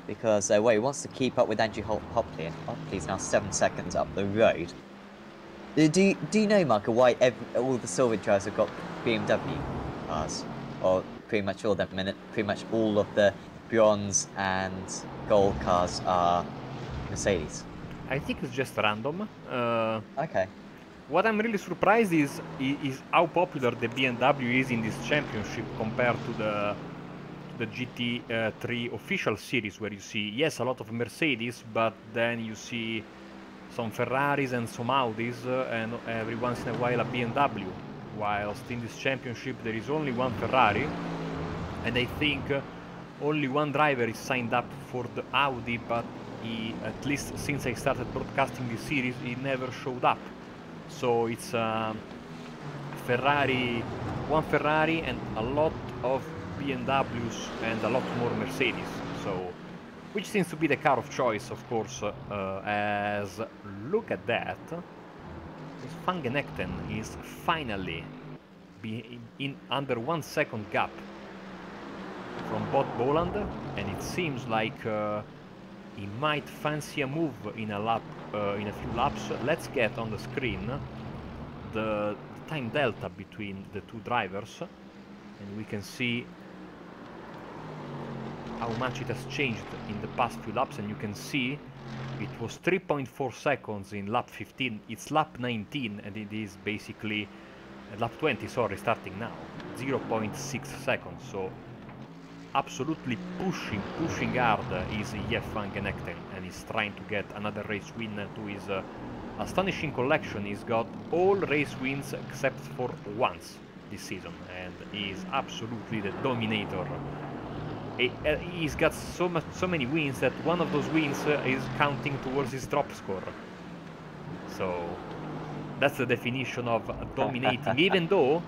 because well, he wants to keep up with Andrew Hopley, and Hopley's now 7 seconds up the road. Do you know, Michael, why all the silver drivers have got BMW cars? Or pretty much all of them, pretty much all of the bronze and gold cars are Mercedes. I think it's just random. Okay. What I'm really surprised is how popular the BMW is in this championship compared to the GT3 official series, where you see, yes, a lot of Mercedes, but then you see some Ferraris and some Audis, and every once in a while a BMW. Whilst in this championship there is only one Ferrari, and I think only one driver is signed up for the Audi, but he, at least since I started broadcasting this series, he never showed up. So it's Ferrari, one Ferrari and a lot of BMWs and a lot more Mercedes. So, which seems to be the car of choice, of course, as look at that. Van Genechten is finally in under 1 second gap from Bob Boland, and it seems like he might fancy a move in a few laps. Let's get on the screen the time delta between the two drivers, and we can see how much it has changed in the past few laps. And you can see it was 3.4 seconds in lap 15, it's lap 19, and it is basically lap 20, sorry, starting now, 0.6 seconds. So absolutely pushing hard is Jeff Van Genechten, and he's trying to get another race win to his astonishing collection. He's got all race wins except for once this season, and he is absolutely the dominator. He's got so many wins that one of those wins is counting towards his drop score. So that's the definition of dominating, even though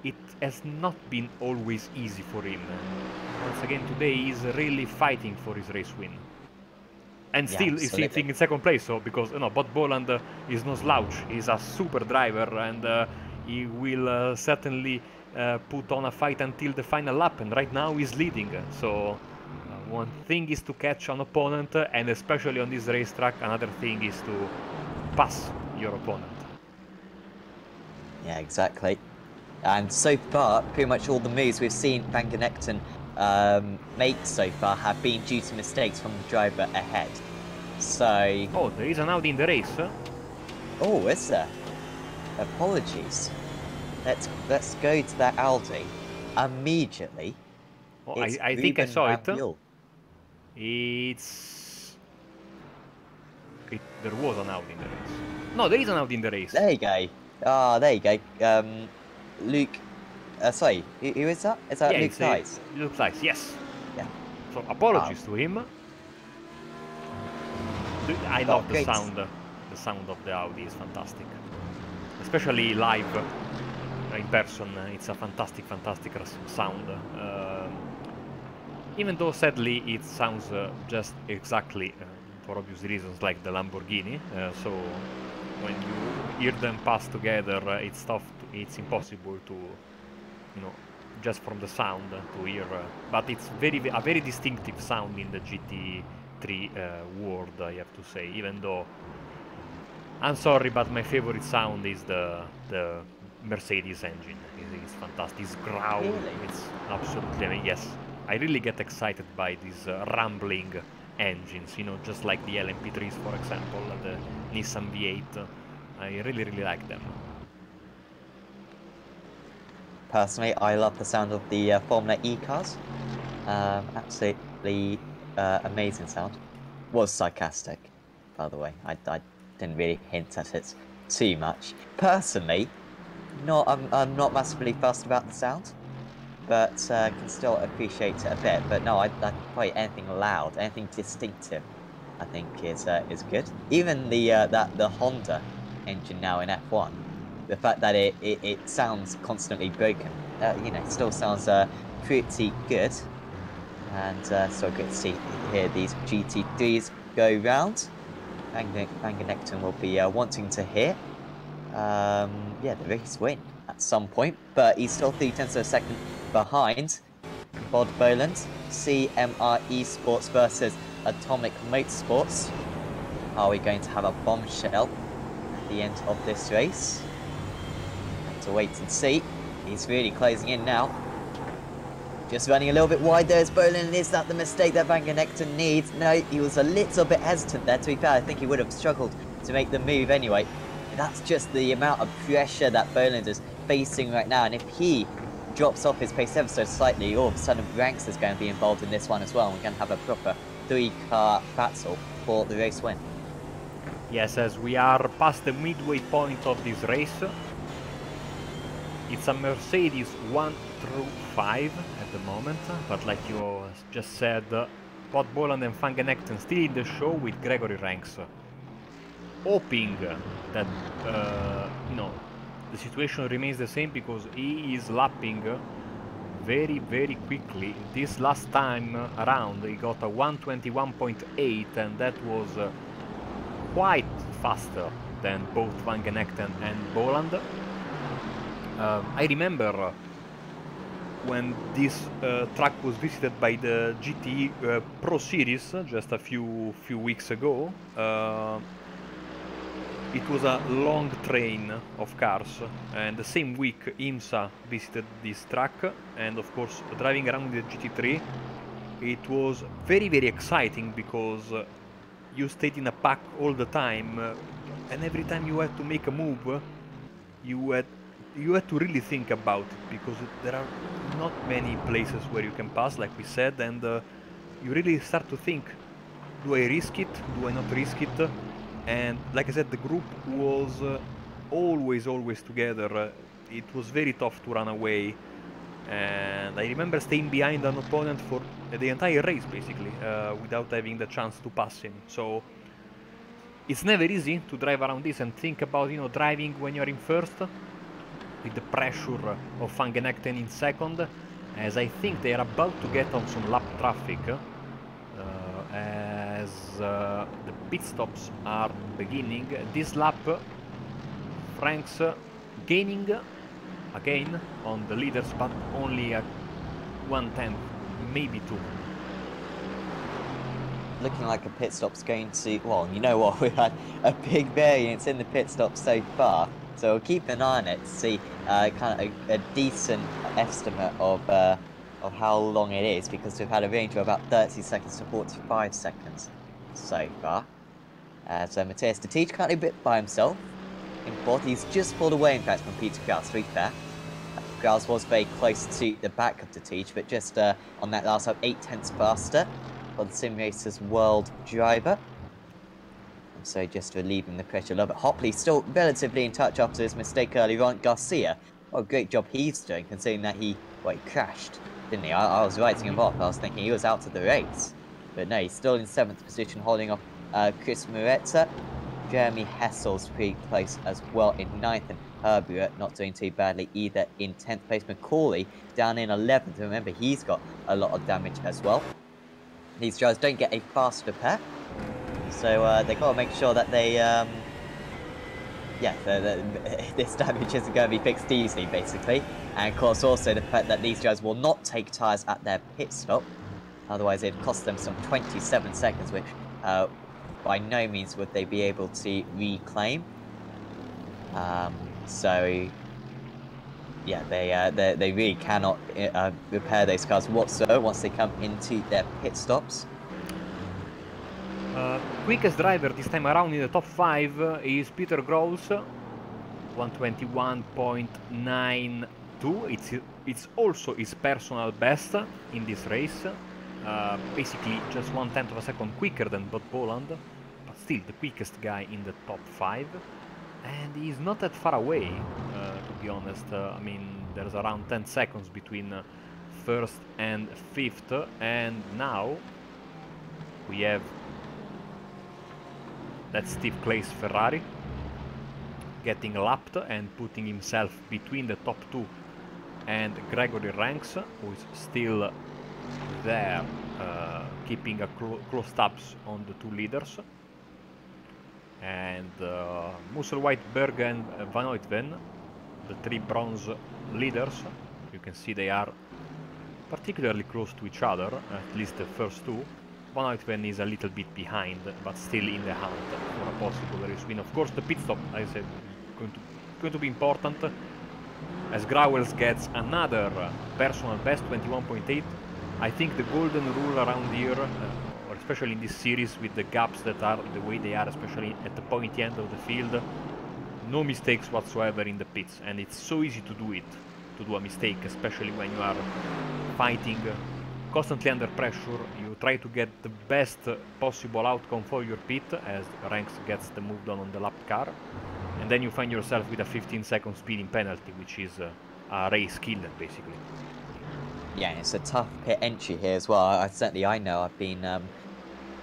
it has not been always easy for him. Once again today he's really fighting for his race win. And Yeah, still he's sitting in second place, so because Bob Boland is no slouch. He's a super driver, and he will certainly put on a fight until the final lap, and right now he's leading. So one thing is to catch an opponent, and especially on this racetrack, another thing is to pass your opponent. Yeah, exactly. And so far, pretty much all the moves we've seen Van Genechten make so far have been due to mistakes from the driver ahead. So... Oh, there is an Audi in the race. Oh, is there? Apologies. Let's go to that Audi immediately. Oh, I think I saw it. It's there was an Audi in the race. No, there is an Audi in the race. There you go. Ah, there you go. Luke. Sorry, who is that? Is that Yeah, Luke Tice? Luke Tice, yes. Yeah. So apologies to him. I love the great. sound. The sound of the Audi is fantastic, especially live in person. It's a fantastic sound. Even though sadly it sounds just exactly, for obvious reasons, like the Lamborghini. So when you hear them pass together, it's tough. It's impossible to, you know, just from the sound to hear. But it's a very distinctive sound in the GT3 world, I have to say. Even though I'm sorry, but my favorite sound is the Mercedes engine. It's fantastic. It's growl. Really? It's absolutely, I mean, yes. I really get excited by these rumbling engines, you know, just like the LMP3s, for example, the Nissan V8. I really like them. Personally, I love the sound of the Formula E cars. Absolutely amazing sound. Was sarcastic, by the way. I didn't really hint at it too much. Personally, I'm not massively fussed about the sound, but can still appreciate it a bit. But no, I probably anything loud, anything distinctive, I think is good. Even the Honda engine now in F1, the fact that it sounds constantly broken, you know, still sounds pretty good. And so good to hear these GT3s go round. Van Genekten will be wanting to hear the race win at some point, but he's still 0.3 of a second behind Bod Boland. CMRE Sports versus Atomic Motorsports. Are we going to have a bombshell at the end of this race? Have to wait and see. He's really closing in now. Just running a little bit wide there as Boland. Is that the mistake that Van Genekten needs? No, he was a little bit hesitant there. To be fair, I think he would have struggled to make the move anyway. That's just the amount of pressure that Boland is facing right now. And if he drops off his pace ever so slightly, all of a sudden Ranks is going to be involved in this one as well. And we're going to have a proper 3-car battle for the race win. Yes, as we are past the midway point of this race. It's a Mercedes 1 through 5 at the moment, but like you just said, Bod Boland and Van Genekten still in the show with Gregory Ranks, hoping that you know, the situation remains the same, because he is lapping very quickly. This last time around he got a 121.8, and that was quite faster than both Van Genekten and Boland. I remember when this track was visited by the GT Pro Series just a few weeks ago. It was a long train of cars, and the same week IMSA visited this track, and of course driving around the GT3 it was very exciting, because you stayed in a pack all the time, and every time you had to make a move you had to really think about it, because there are not many places where you can pass, like we said, and you really start to think, do I risk it, do I not risk it? And like I said, the group was always together. It was very tough to run away, and I remember staying behind an opponent for the entire race basically, without having the chance to pass him. So it's never easy to drive around this and think about, you know, driving when you're in first, with the pressure of Van Genekten in second, as I think they are about to get on some lap traffic, as the pit stops are beginning. This lap, Franks gaining again on the leaders, but only at 1/10, maybe 2. Looking like a pit stop's going to... Well, you know what? We've had a big variance in the pit stop so far. So we'll keep an eye on it to see kind of a decent estimate of how long it is, because we've had a range of about 30 seconds to 45 seconds so far. So Matthias de Teach currently a bit by himself in fourth. He's just pulled away, in fact, from Peter Kraus, to be fair. Kraus was very close to the back of de Teach, but just on that last lap, 0.8 faster for the SimRacersWorld driver. So just relieving the pressure a little bit. Hopley still relatively in touch after his mistake earlier on. Garcia, what a great job he's doing, considering that he crashed, didn't he? I was writing him off. I was thinking he was out of the race. But no, he's still in 7th position, holding off Chris Mureta. Jeremy Hessel's pretty close as well in 9th, and Herbert not doing too badly either in 10th place. Macaulay down in 11th. Remember, he's got a lot of damage as well. These drivers don't get a fast repair, so they got to make sure that they, this damage isn't going to be fixed easily, basically. And of course, also the fact that these drivers will not take tyres at their pit stop, otherwise it'd cost them some 27 seconds, which by no means would they be able to reclaim. So yeah, they really cannot repair those cars whatsoever once they come into their pit stops. Quickest driver this time around in the top 5 is Peter Groves, 121.92. It's also his personal best in this race. Basically just 1/10 of a second quicker than Bob Boland, but still the quickest guy in the top 5. And he's not that far away, to be honest. I mean, there's around 10 seconds between 1st and 5th, and now we have that Steve Clay's Ferrari getting lapped and putting himself between the top 2 and Gregory Ranks, who is still there, keeping a close tabs on the 2 leaders. And Musselwhite, Berg and Van Oitven, the 3 bronze leaders. You can see they are particularly close to each other, at least the first 2. Van Oitven is a little bit behind, but still in the hunt for a possible race win. Of course, the pit stop, as I said, going to be important, as Grauels gets another personal best, 21.8. I think the golden rule around here, or especially in this series with the gaps that are the way they are, especially at the pointy end of the field, no mistakes whatsoever in the pits, and it's so easy to do a mistake, especially when you are fighting constantly under pressure. You try to get the best possible outcome for your pit, as Ranks gets the move done on the lap car, and then you find yourself with a 15-second speeding penalty, which is a race killer, basically. Yeah, it's a tough pit entry here as well. I know I've been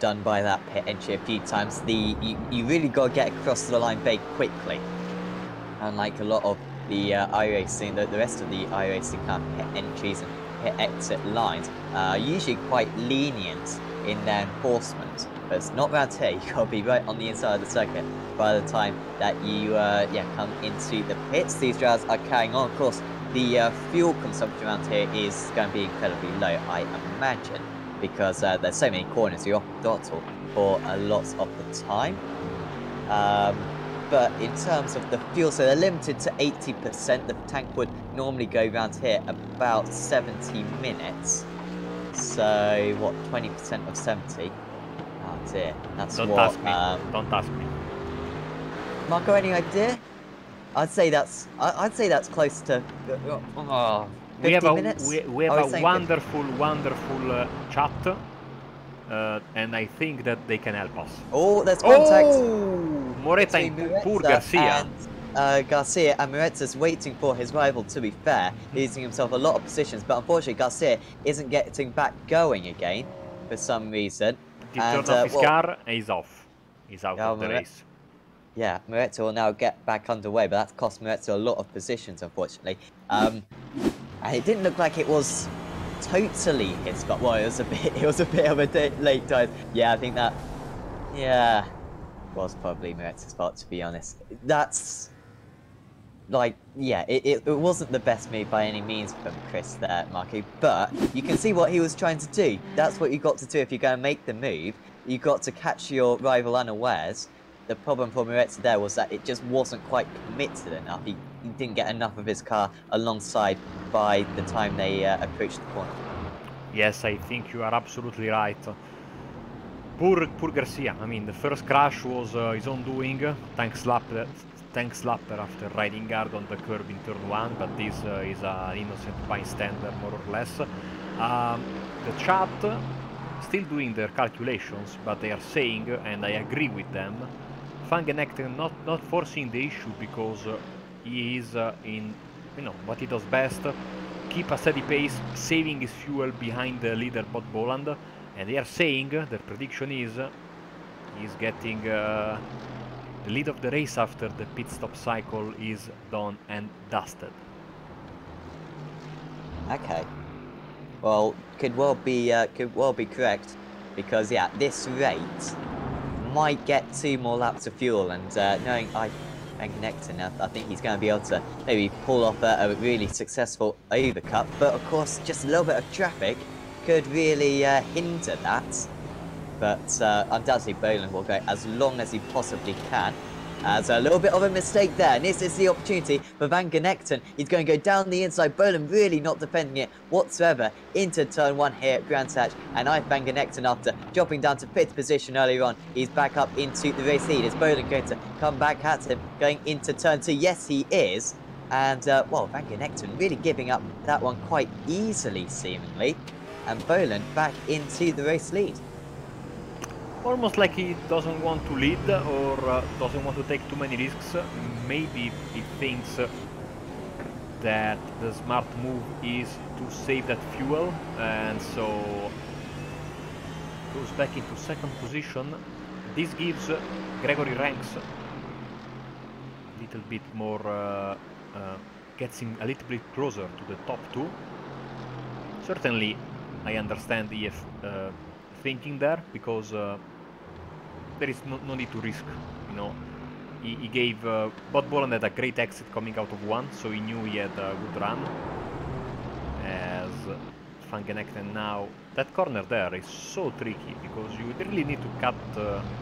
done by that pit entry a few times. You really got to get across the line very quickly. Unlike a lot of the iRacing, the rest of the iRacing kind of pit entries and pit exit lines are usually quite lenient in their enforcement. But it's not around here. You've got to be right on the inside of the circuit by the time that you come into the pits. These drivers are carrying on. Of course, the fuel consumption around here is going to be incredibly low, I imagine, because there's so many corners you're off the throttle for a lot of the time. But in terms of the fuel, so they're limited to 80%. The tank would normally go around here about 70 minutes. So, what, 20% of 70? Oh dear, that's Don't what... ask me. Don't ask me. Marco, any idea? I'd say that's close to 50 minutes. We have a wonderful chat, and I think that they can help us. Oh, there's contact. Oh, Moreta and poor Garcia. And, Garcia, and Moreta's waiting for his rival, to be fair, losing himself a lot of positions, but unfortunately Garcia isn't getting back going again for some reason. He turned off his car and he's off. He's out of the race. Yeah, Moreta will now get back underway, but that's cost Moreta a lot of positions, unfortunately. And it didn't look like it was totally his spot. Well, it was a bit of a late dive. Yeah, I think that, yeah, was probably Moreta's spot, to be honest. That's, like, yeah, it wasn't the best move by any means from Chris there, Marky, but you can see what he was trying to do. That's what you've got to do if you're going to make the move. You've got to catch your rival unawares. The problem for Moreta there was that it just wasn't quite committed enough. He didn't get enough of his car alongside by the time they approached the corner. Yes, I think you are absolutely right. Poor Garcia. I mean, the first crash was his own doing. Thanks Lapper after riding hard on the curb in turn 1, but this is an innocent bystander, more or less. The chat still doing their calculations, but they are saying, and I agree with them, Van Genechten not forcing the issue because he is in, you know, what he does best, keep a steady pace, saving his fuel behind the leader Bob Boland, and they are saying, their prediction is, he's getting the lead of the race after the pit stop cycle is done and dusted. Okay. Well, could well be correct, because yeah, this rate might get 2 more laps of fuel, and knowing Van Genechten, I think he's going to be able to maybe pull off a really successful overcut. But of course, just a little bit of traffic could really hinder that. But undoubtedly, Boland will go as long as he possibly can. As a little bit of a mistake there, and this is the opportunity for Van Genechten. He's going to go down the inside. Boland really not defending it whatsoever into turn 1 here at Brands Hatch. And Van Genechten, after dropping down to 5th position earlier on, he's back up into the race lead. Is Boland going to come back at him going into turn 2? Yes, he is. And, well, Van Genechten really giving up that one quite easily, seemingly. And Boland back into the race lead. Almost like he doesn't want to lead or doesn't want to take too many risks. Maybe he thinks that the smart move is to save that fuel, and so goes back into 2nd position. This gives Gregory Ranks a little bit more, gets him a little bit closer to the top 2. Certainly, I understand the thinking there, because there is no need to risk, you know. He gave Bob Boland had a great exit coming out of 1, so he knew he had a good run. As Van Genechten now, that corner there is so tricky, because you really need to cut,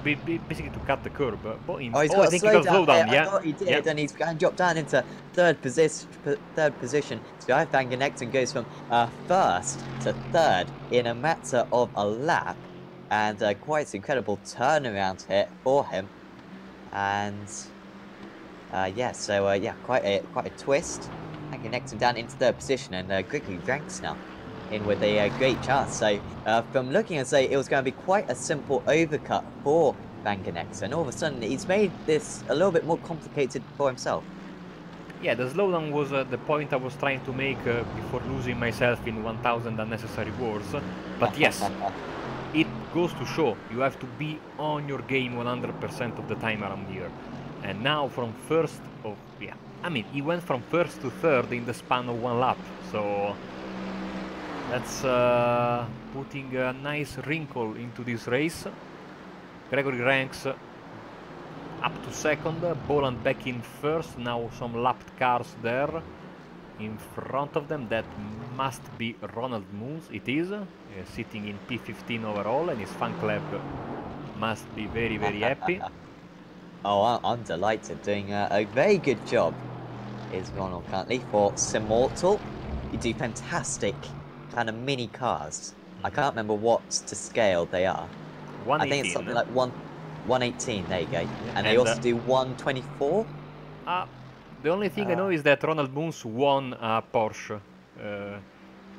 basically to cut the curb. Oh, he's got I think he got slow down, yeah. I thought he did, and he's going to drop down into third position. So Van Genechten goes from 1st to 3rd in a matter of a lap, and quite an incredible turnaround here for him. And yeah, so yeah, quite a twist. Van Genechten down into 3rd position, and Gregory Ranks now in with a great chance. So from looking and say, it was going to be quite a simple overcut for Van Genechten. All of a sudden, he's made this a little bit more complicated for himself. Yeah, the slowdown was the point I was trying to make before losing myself in 1000 unnecessary wars. But yes, it goes to show you have to be on your game 100% of the time around here. And now from 1st of, yeah, I mean, he went from 1st to 3rd in the span of 1 lap. So that's putting a nice wrinkle into this race. Gregory Ranks up to 2nd, Boland back in 1st, now some lapped cars there in front of them. That must be Ronald Moons, it is, sitting in P15 overall, and his fan club must be very, very happy. Oh, I'm delighted, doing a very good job is Ronald currently for Simmortal. You do fantastic kind of mini cars. I can't remember what to scale they are. 118. I think it's something like 118, there you go. And they also do 124? The only thing I know is that Ronald Moons won a Porsche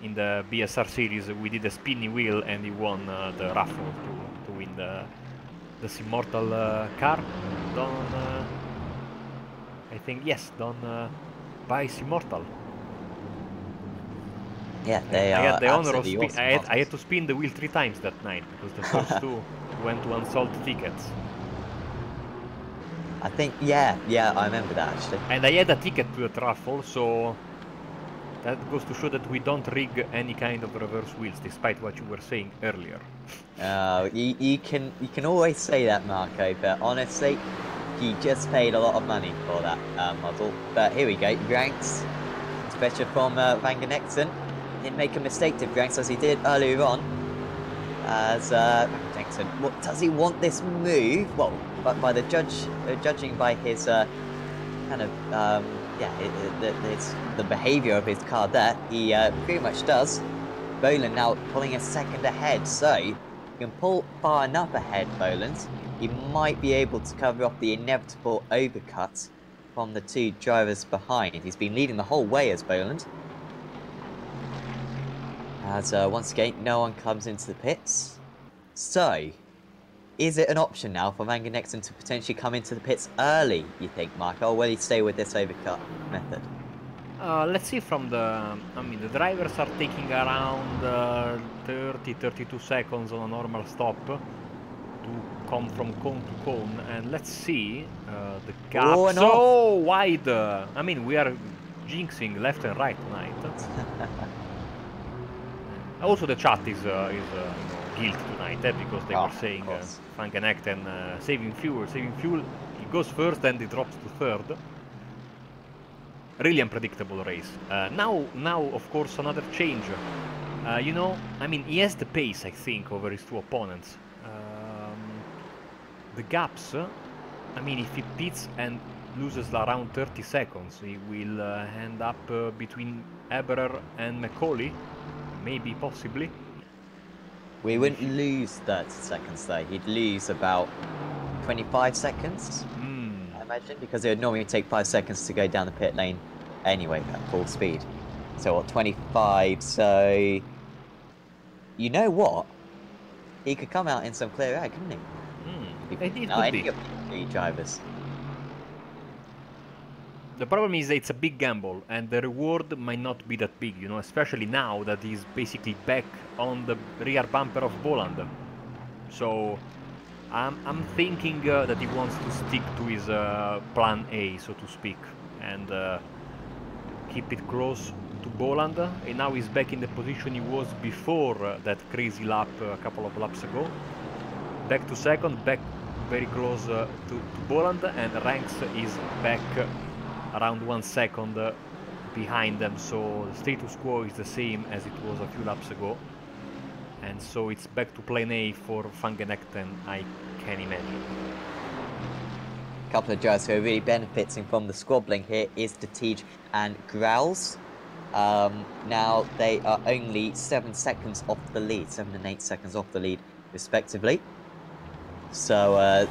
in the BSR series. We did a spinny wheel and he won the raffle to win the Simmortal car. Done, I think, yes, done by Simmortal. Yeah, they are. I had the honor of awesome I had to spin the wheel 3 times that night, because the first 2 went to unsold tickets. I think, yeah, I remember that actually. And I had a ticket to the raffle, so that goes to show that we don't rig any kind of reverse wheels, despite what you were saying earlier. You can always say that, Marco, but honestly, you just paid a lot of money for that model. But here we go, Ranks, especially from Van Genechten. Didn't make a mistake to Ranks as he did earlier on. As Van Genechten, what does he want this move? Well, but by the judging by his kind of the behaviour of his car there, he pretty much does. Boland now pulling a second ahead, so you can pull far enough ahead, Boland. He might be able to cover off the inevitable overcut from the 2 drivers behind. He's been leading the whole way as Boland. As once again, no one comes into the pits. So, is it an option now for Manganexon to potentially come into the pits early, you think, Mark? Or will he stay with this overcut method? Let's see from the... I mean, the drivers are taking around 30-32 seconds on a normal stop to come from cone to cone. And let's see the gap. Oh, and so wide! I mean, we are jinxing left and right tonight. Also, the chat is guilty tonight because they were saying Manganexon saving fuel. He goes first, then he drops to third. Really unpredictable race. Now, of course, another change. You know, I mean, he has the pace, I think, over his two opponents. The gaps, I mean, if he pits and loses around 30 seconds, he will end up between Eberer and Macaulay. Maybe, possibly. We wouldn't lose 30 seconds though. He'd lose about 25 seconds, I imagine, because it would normally take 5 seconds to go down the pit lane anyway at full speed. So what, 25, so... You know what? He could come out in some clear air, couldn't he? It could be. Drivers. The problem is that it's a big gamble, and the reward might not be that big, you know, especially now that he's basically back on the rear bumper of Boland. So, I'm thinking that he wants to stick to his plan A, so to speak, and keep it close to Boland. And now he's back in the position he was before that crazy lap a couple of laps ago. Back to second, back very close to Boland, and Ranks is back around 1 second behind them, so the status quo is the same as it was a few laps ago, and so it's back to plane A for Manganexon, I can imagine. A couple of drivers who are really benefiting from the squabbling here is Detij and Growls. Now they are only 7 seconds off the lead, 7 and 8 seconds off the lead respectively. So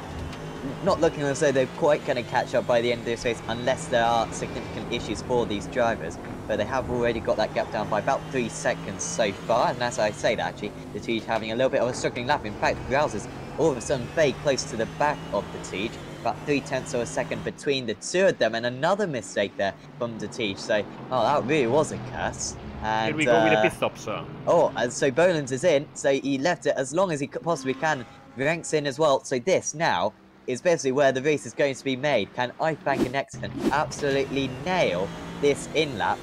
not looking as though they're quite going to catch up by the end of this race unless there are significant issues for these drivers. But they have already got that gap down by about 3 seconds so far. And as I say that, actually, the Tej having a little bit of a struggling lap. In fact, Growls is all of a sudden very close to the back of the Tej. About 0.3 of a second between the two of them. And another mistake there from the Tej. So, oh, that really was a curse. And, here we go with the pit stop, sir. Oh, and so Boland is in. So he left it as long as he possibly can. Ranks in as well. So this now is basically where the race is going to be made. Can Manganexon absolutely nail this in-lap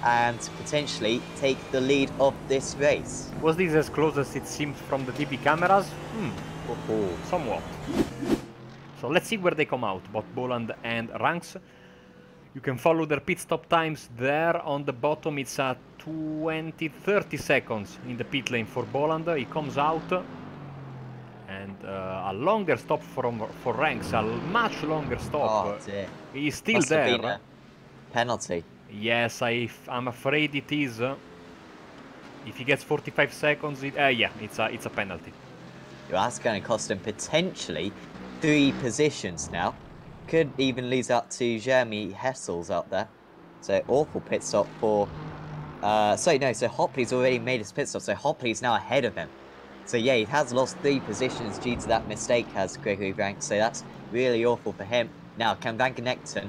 and potentially take the lead of this race? Was this as close as it seemed from the TV cameras? Somewhat. So let's see where they come out, both Boland and Ranks. You can follow their pit stop times there on the bottom. It's at 20-30 seconds in the pit lane for Boland. He comes out. And a longer stop for Ranks, a much longer stop. Oh, dear. He's still Must there. Have been a penalty. Yes, I'm afraid it is. If he gets 45 seconds, yeah, it's a penalty. That's going to cost him potentially 3 positions now. Could even lose out to Jeremy Hessels out there. So awful pit stop for... so Hopley's already made his pit stop, so Hopley's now ahead of him. So yeah, he has lost 3 positions due to that mistake, has Gregory Ranks, so that's really awful for him. Now, can Manganexon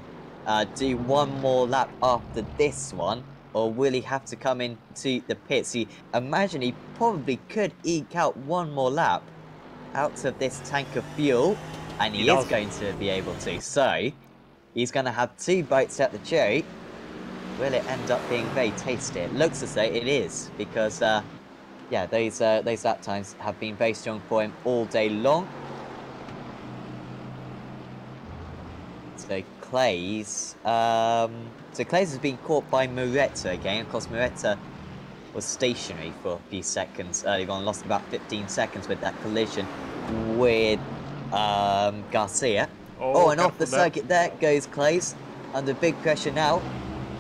do one more lap after this one, or will he have to come into the pits? Imagine he probably could eke out one more lap out of this tank of fuel, and he is going to be able to. So, he's going to have 2 bites at the cherry. Will it end up being very tasty? It looks as though it is, because... yeah, those lap times have been very strong for him all day long. So Clays has been caught by Moretta again. Of course, Moretta was stationary for a few seconds earlier on, lost about 15 seconds with that collision with Garcia. Oh, and off the circuit there goes Clays, under big pressure now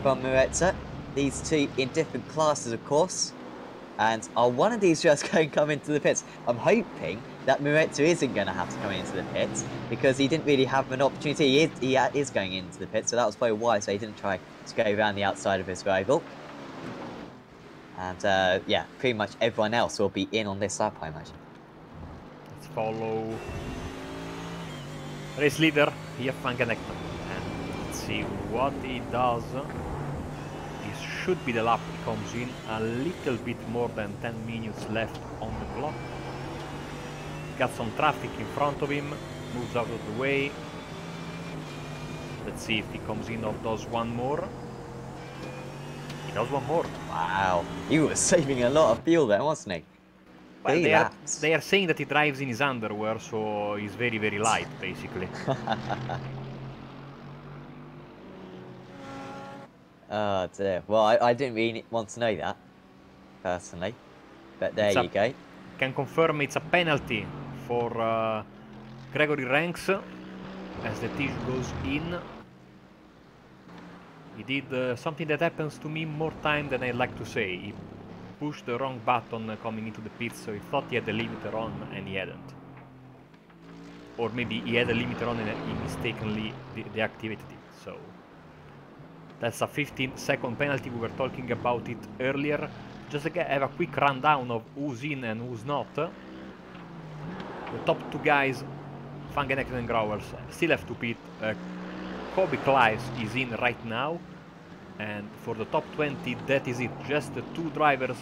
from Moretta. These two in different classes, of course. And are one of these just going to come into the pits? I'm hoping that Moretta isn't going to have to come into the pits, because he didn't really have an opportunity. He is going into the pits, so that was very wise. So he didn't try to go around the outside of his rival. And yeah, pretty much everyone else will be in on this lap, I imagine. follow race leader here, Van Genekten. And let's see what he does. This should be the lap he comes in. A little bit more than 10 minutes left on the clock. Got some traffic in front of him, moves out of the way. Let's see if he comes in or does one more. He does one more. Wow, he was saving a lot of fuel there, wasn't he? Well, Laps. they are saying that he drives in his underwear, so he's very, very light, basically. Oh dear. Well, I didn't really want to know that, personally. But there you go. Can confirm it's a penalty for Gregory Ranks as the Tige goes in. He did something that happens to me more time than I like to say. He pushed the wrong button coming into the pits, so he thought he had the limiter on and he hadn't. Or maybe he had a limiter on and he mistakenly deactivated it. So that's a 15-second penalty. We were talking about it earlier. Just to have a quick rundown of who's in and who's not. The top two guys, Van Genekten and Grauers, still have to pit. Kobe Clives is in right now. And for the top 20, that is it. Just the two drivers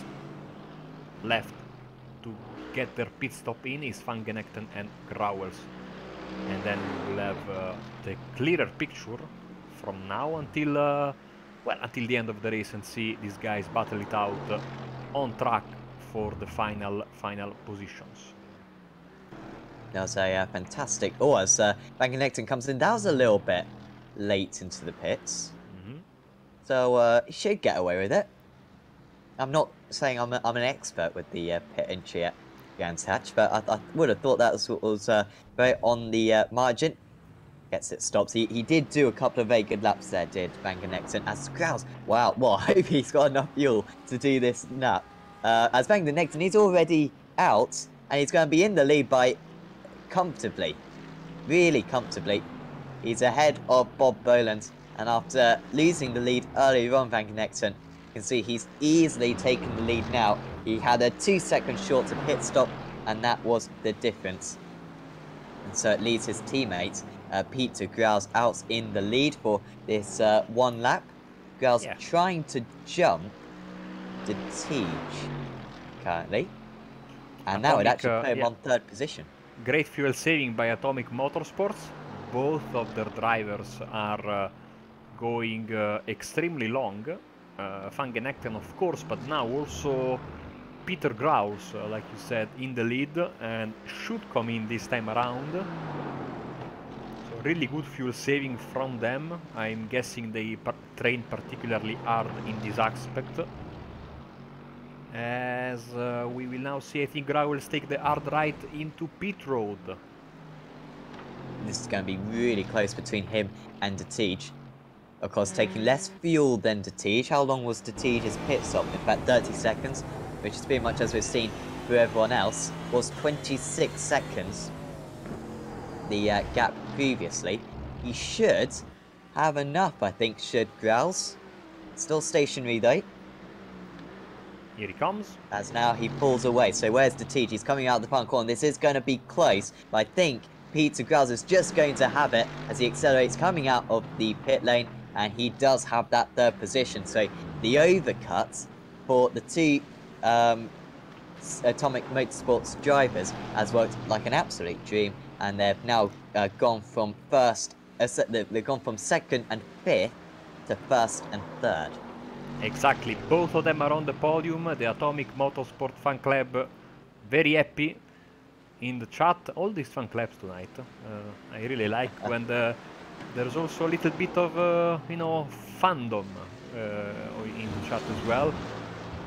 left to get their pit stop in is Van Genekten and Grauers. And then we'll have the clearer picture from now until well, until the end of the race, and see these guys battle it out on track for the final positions. That was a fantastic. Oh, as Van Genekten comes in, that was a little bit late into the pits. So he should get away with it. I'm not saying I'm an expert with the pit entry at Brands Hatch, but I would have thought that was very on the margin. Gets it stopped. He did do a couple of very good laps there, did Van Genekten. As Kraus, wow, well, I hope he's got enough fuel to do this lap. As Van Genekten, he's already out, and he's going to be in the lead by comfortably, really comfortably. He's ahead of Bob Boland, and after losing the lead earlier on, Van Genekten, you can see he's easily taken the lead now. He had a 2-second short to pit stop, and that was the difference. And so it leaves his teammate, Peter Graus, out in the lead for this one lap. Graus trying to jump the Tige currently. And that would actually put him on third position. Great fuel saving by Atomic Motorsports. Both of their drivers are going extremely long. Van Genekten, of course, but now also Peter Graus, like you said, in the lead and should come in this time around. So really good fuel saving from them. I'm guessing they train particularly hard in this aspect. As we will now see, I think Graus take the hard right into pit road. This is going to be really close between him and the Tige. Of course, taking less fuel than the Tige. How long was the Tige's pit stop? In fact, 30 seconds, which is pretty much as we've seen for everyone else, was 26 seconds. The gap previously. He should have enough, I think, should Graus. Still stationary though. Here he comes. As now he pulls away. So where's the Tige? He's coming out of the front corner. This is going to be close, but I think Peter Graus is just going to have it as he accelerates coming out of the pit lane, and he does have that third position. So the overcut for the two Atomic Motorsports drivers has worked like an absolute dream, and they've now gone from they've gone from second and fifth to first and third. Exactly, both of them are on the podium. The Atomic Motorsport fan club very happy in the chat. All these fan clubs tonight, I really like when there's also a little bit of you know, fandom in the chat as well.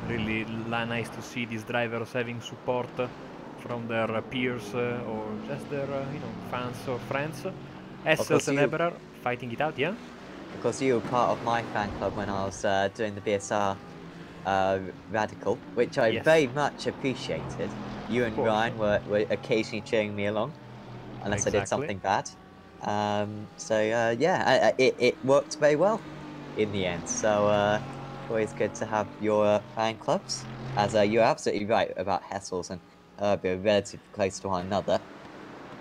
Really nice to see these drivers having support from their peers or just their you know, fans or friends. Essels and Eberer fighting it out, yeah? Because you were part of my fan club when I was doing the BSR Radical, which I very much appreciated. You and Ryan were occasionally cheering me along, unless I did something bad. So yeah, it worked very well in the end. So always good to have your fan clubs. As you're absolutely right about Hessels and Herbie are relatively close to one another.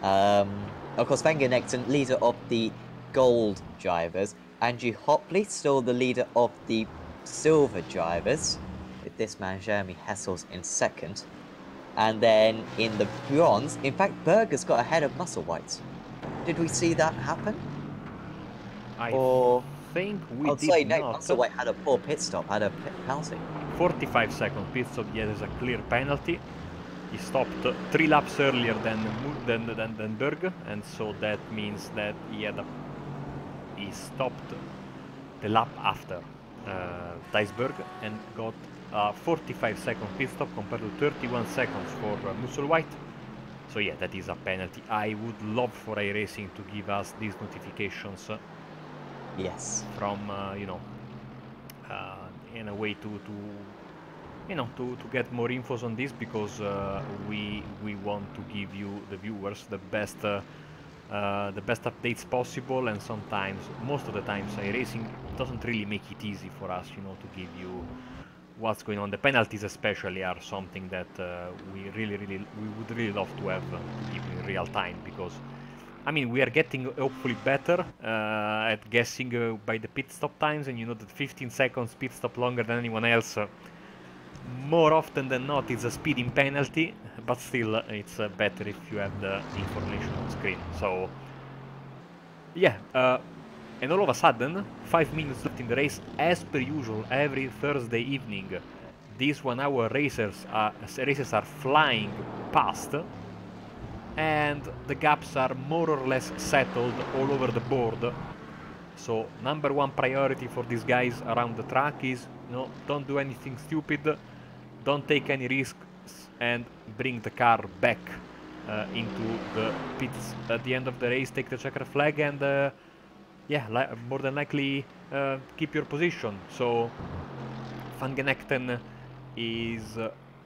Of course, Van Genekton, leader of the gold drivers. Andrew Hopley, still the leader of the silver drivers, with this man, Jeremy Hessels, in second. And then in the bronze, in fact, Berger's got ahead of Musselwhite. Did we see that happen? I Or... think we oh, did sorry, no, not. Musselwhite had a poor pit stop, had a penalty. 45-second pit stop, yeah, there's a clear penalty. He stopped 3 laps earlier than Berg, and so that means that he stopped the lap after Dijsberg and got a 45-second pit stop compared to 31 seconds for Musselwhite. So yeah, that is a penalty. I would love for iRacing to give us these notifications. Yes. From you know, in a way to get more infos on this, because we want to give you, the viewers, the best updates possible, and sometimes, most of the times, iRacing doesn't really make it easy for us, you know, to give you what's going on. The penalties especially are something that we would really love to have to give you in real time, because I mean, we are getting hopefully better at guessing by the pit stop times, and you know that 15 seconds pit stop longer than anyone else, more often than not, it's a speeding penalty, but still it's better if you have the information on screen. So yeah, and all of a sudden, 5 minutes left in the race, as per usual, every Thursday evening, these 1 hour races are flying past, and the gaps are more or less settled all over the board. So #1 priority for these guys around the track is, you know, don't do anything stupid, don't take any risks, and bring the car back into the pits at the end of the race, take the checker flag, and yeah, more than likely keep your position. So Van Genekten is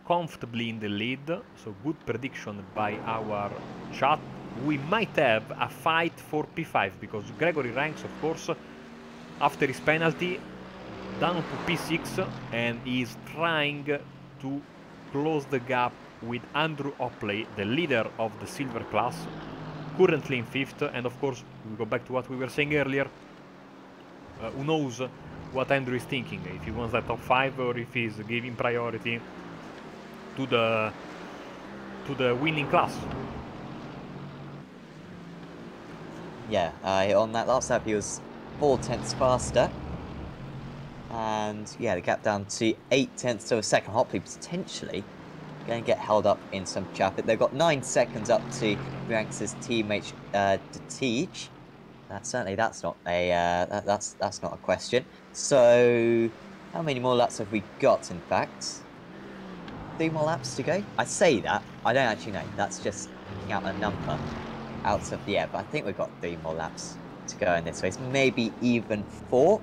comfortably in the lead, so good prediction by our chat. We might have a fight for P5, because Gregory Ranks, of course, after his penalty, down to P6, and is trying to close the gap with Andrew Hopley, the leader of the silver class, currently in 5th. And of course, we go back to what we were saying earlier, who knows what Andrew is thinking, if he wants that top 5 or if he's giving priority to the winning class. Yeah, on that last lap he was 4 tenths faster. And yeah, the gap down to 8 tenths to a second. Hopley potentially going to get held up in some traffic. They've got 9 seconds up to Ranks' teammate Detege. That's not a that's not a question. So how many more laps have we got? In fact, 3 more laps to go. I say that, I don't actually know. That's just picking out a number out of the air. But I think we've got 3 more laps to go in this race. Maybe even 4.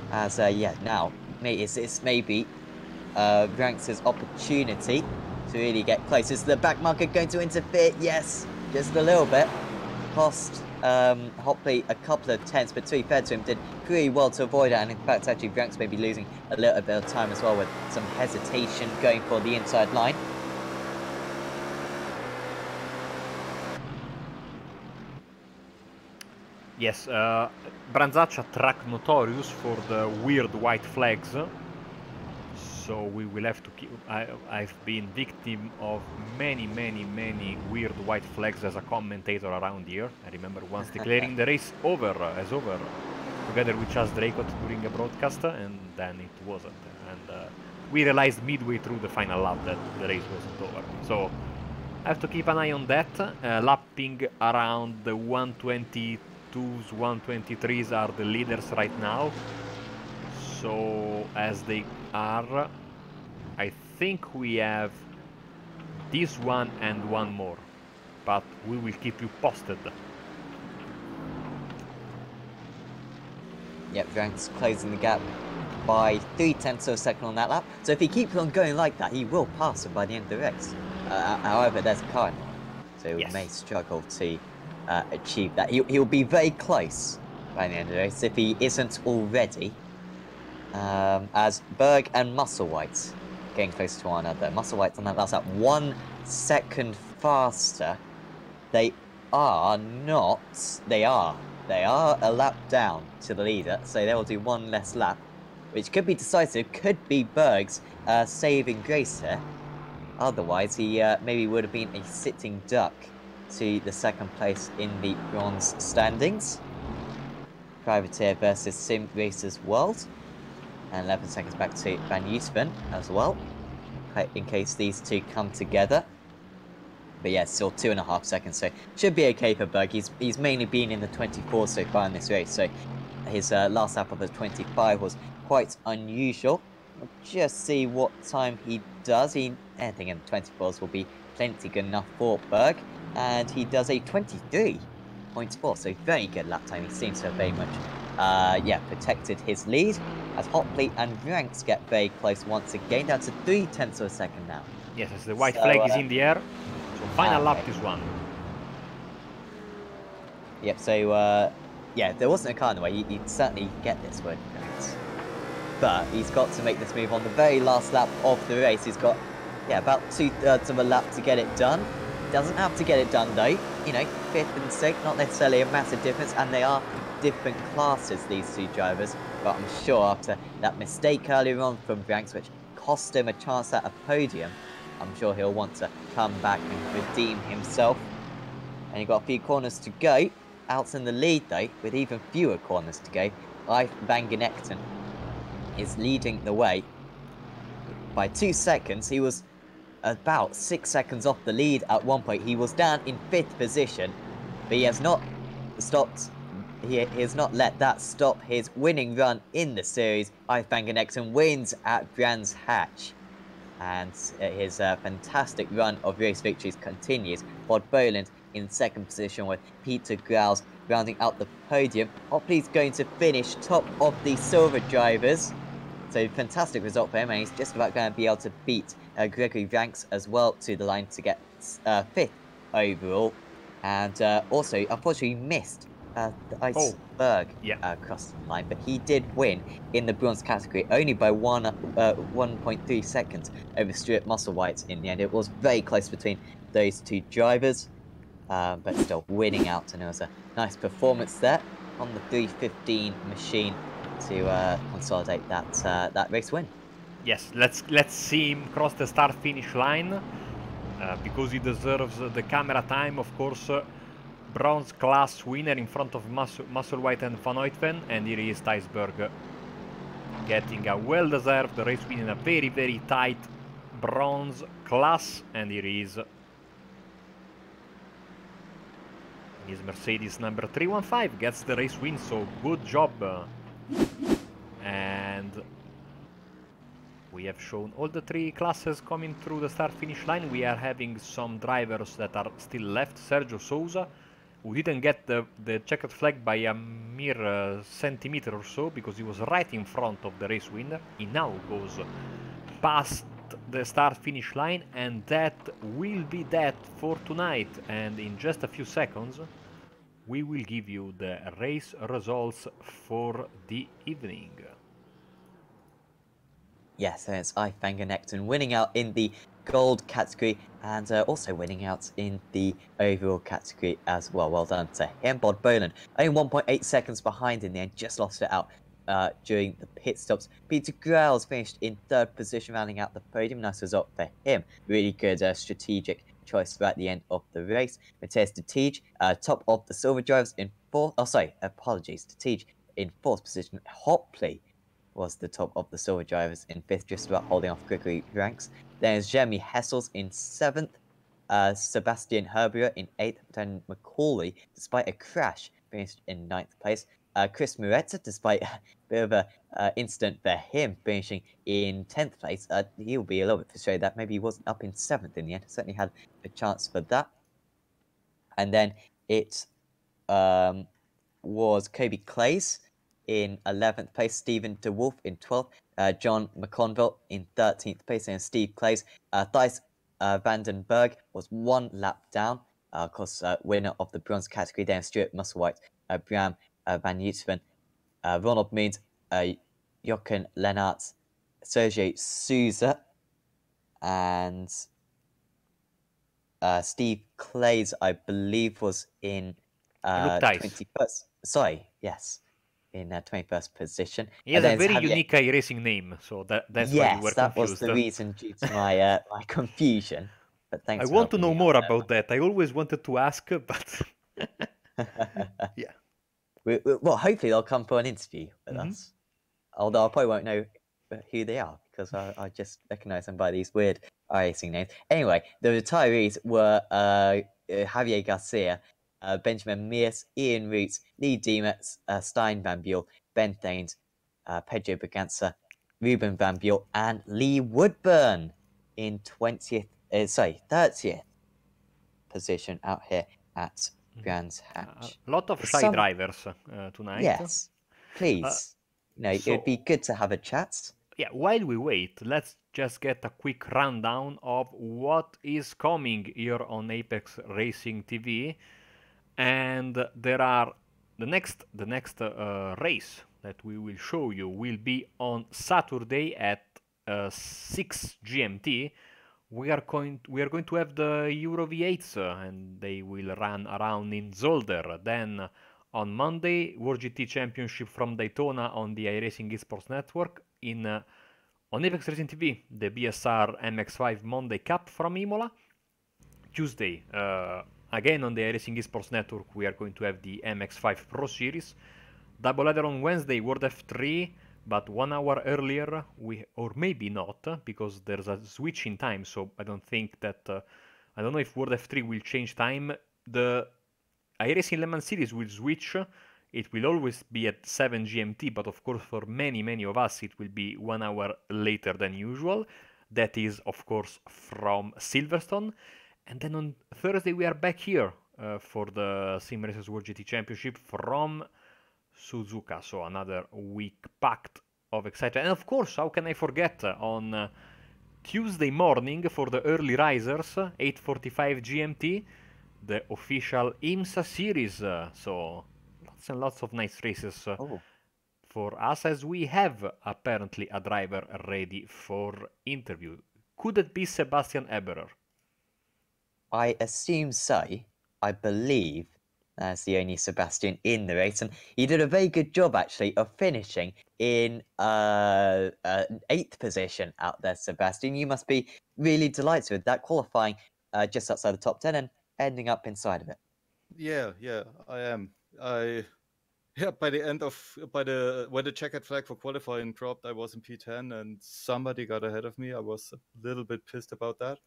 As yeah, now it's maybe Ranks' opportunity to really get close. Is the back marker going to interfere? Yes, just a little bit. Cost Hopley a couple of tenths, but to be fair to him, did pretty well to avoid it. And in fact, actually, Ranks may be losing a little bit of time as well, with some hesitation going for the inside line. Yes, Branzaccia track notorious for the weird white flags, so we will have to keep... I've been victim of many weird white flags as a commentator around here. I remember once declaring the race as over, together with Charles Draycott during a broadcast, and then it wasn't. And we realized midway through the final lap that the race wasn't over. So I have to keep an eye on that. Lapping around the 122s, 123s are the leaders right now. So as they are, I think we have this one and one more, but we will keep you posted. Yep, Ranks closing the gap by 3 tenths of a second on that lap. So if he keeps on going like that, he will pass him by the end of the race. However, there's a car, so he may struggle to achieve that. He'll be very close by the end of the race if he isn't already. As Berg and Musselwhite getting close to one another. Musselwhite on that last lap 1 second faster They are not. They are. They are a lap down to the leader, so they will do one less lap, which could be decisive. Could be Berg's saving grace here. Otherwise, he maybe would have been a sitting duck to the second place in the bronze standings. Privateer versus Simracersworld. And 11 seconds back to Van Usven as well, in case these two come together. But yeah, still 2.5 seconds, so should be okay for Berg. He's mainly been in the 24 so far in this race, so his last lap of the 25 was quite unusual. We'll just see what time he does. Anything in the 24s will be plenty good enough for Berg, and he does a 23.4, so very good lap time. He seems to have very much, protected his lead, as Hopley and Ranks get very close once again, down to 0.3 of a second now. Yes, as the white flag is in the air, so final lap this one. Yep, so, yeah, if there wasn't a car in the way, you'd certainly get this one. But he's got to make this move on the very last lap of the race. He's got, about 2/3 of a lap to get it done. Doesn't have to get it done, though. You know, 5th and 6th, not necessarily a massive difference, and they are different classes, these two drivers. But I'm sure after that mistake earlier on from Branks, which cost him a chance at a podium, I'm sure he'll want to come back and redeem himself. And you've got a few corners to go. Out in the lead, though, with even fewer corners to go, Van Genekten is leading the way by 2 seconds. He was about 6 seconds off the lead at one point. He was down in 5th position, but he has not stopped. He has not let that stop his winning run in the series. Van Genekten wins at Brands Hatch, and his fantastic run of race victories continues. Bod Boland in 2nd position, with Peter Grauls rounding out the podium. Hopley's going to finish top of the silver drivers. So fantastic result for him, and he's just about going to be able to beat Gregory Ranks as well to the line to get 5th overall. And also, unfortunately, missed the Iceberg across the line, but he did win in the bronze category only by 1.3 seconds over Stuart Musselwhite in the end. It was very close between those two drivers, but still winning out, and it was a nice performance there on the 3:15 machine to consolidate that race win. Yes, let's see him cross the start-finish line, because he deserves the camera time, of course. Bronze class winner in front of Musselwhite and Van Uytven, and here is Thijsberg getting a well-deserved race win in a very, very tight bronze class, and here is his Mercedes number 315 gets the race win, so good job. And we have shown all the 3 classes coming through the start-finish line. We are having some drivers that are still left. Sergio Souza, who didn't get the checkered flag by a mere centimeter or so, because he was right in front of the race winner. He now goes past the start-finish line, and that will be that for tonight. And in just a few seconds, we will give you the race results for the evening. Yes, and it's Van Genekten winning out in the gold category, and also winning out in the overall category as well. Well done to him. Bod Boland only 1.8 seconds behind in the end, just lost it out during the pit stops. Peter Grauls finished in 3rd position, rounding out the podium. Nice result for him. Really good strategic choice right at the end of the race. Matthias de Tiege, top of the silver drivers in 4th. Oh, sorry, apologies. De Tiege in 4th position. Hopley was the top of the silver drivers in 5th, just about holding off Gregory Ranks. Then there's Jeremy Hessels in 7th, Sebastian Herbier in 8th, then Macaulay, despite a crash, finished in 9th place. Chris Muretta, despite a bit of a incident for him, finishing in 10th place. He'll be a little bit frustrated that maybe he wasn't up in 7th in the end. Certainly had a chance for that. And then it was Kobe Clays in 11th place, Stephen DeWolf in 12th, John McConville in 13th place, and Steve Clays. Thijs Vandenberg was 1 lap down, of course, winner of the bronze category. Then Stuart Musselwhite, Bram Van Uytven, Ronald Means, Jochen Lennart, Sergio Souza, and Steve Clay's, I believe, was in Luke Tice. 21st. Sorry, yes, in 21st position. He And has a then it's very Javier. unique iRacing name, so that's why we were Yes, that was confused. the reason due to my my confusion. But I thanks for want to helping know me more out about that. I always wanted to ask, but there. yeah. Well, hopefully they'll come for an interview with Hmm. us. Although I probably won't know who they are because I just recognise them by these weird racing names. Anyway, the retirees were Javier Garcia, Benjamin Mears, Ian Roots, Lee Demetz, Stein Van Buell, Ben Thanes, Pedro Braganza, Ruben Van Buell, and Lee Woodburn in 30th position out here at Brands A Hatch. lot of shy Some drivers tonight. Yes, Uh, please. It would be so, good to have a chat. yeah, while we wait, let's just get a quick rundown of what is coming here on Apex Racing TV. And there are the next race that we will show you will be on Saturday at 6 GMT. We are going to have the Euro V8s, and they will run around in Zolder. Then on Monday, World GT Championship from Daytona on the iRacing Esports Network. On Apex Racing TV, the BSR MX5 Monday Cup from Imola. Tuesday, again on the iRacing Esports Network, we are going to have the MX5 Pro Series. Double header on Wednesday, World F3, but 1 hour earlier, or maybe not, because there's a switch in time, so I don't think that, I don't know if World F3 will change time. The iRacing Le Mans Series will switch. It will always be at 7 GMT, but of course for many, many of us it will be 1 hour later than usual. That is, of course, from Silverstone. And then on Thursday we are back here for the Simracers World GT Championship from Suzuka. So another week packed of excitement. And of course, how can I forget on Tuesday morning for the early risers, 8:45 GMT, the official IMSA series. So lots and lots of nice races Oh, for us, as we have apparently a driver ready for interview. Could it be Sebastian Eberer? I assume so. I believe that's the only Sebastian in the race, and he did a very good job actually of finishing in 8th position out there, Sebastian. You must be really delighted with that, qualifying just outside the top 10 and ending up inside of it. Yeah, I am. By the end of when the checkered flag for qualifying dropped, I was in P10 and somebody got ahead of me. I was a little bit pissed about that.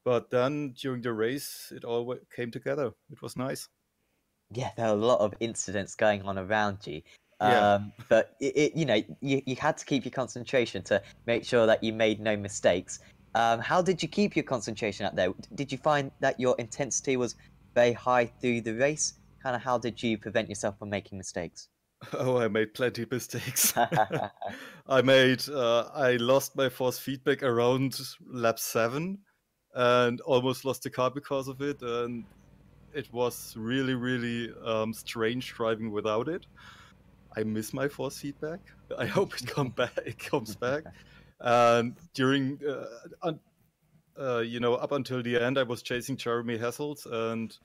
But then during the race, it all came together. It was nice. Yeah, there are a lot of incidents going on around you. Yeah. But you had to keep your concentration to make sure that you made no mistakes. How did you keep your concentration out there? Did you find that your intensity was very high through the race? Kind of how did you prevent yourself from making mistakes? Oh, I made plenty of mistakes. I lost my force feedback around lap 7 and almost lost the car because of it. And it was really, really strange driving without it. I miss my force feedback. I hope it comes back. And during, up until the end, I was chasing Jeremy Hessels, and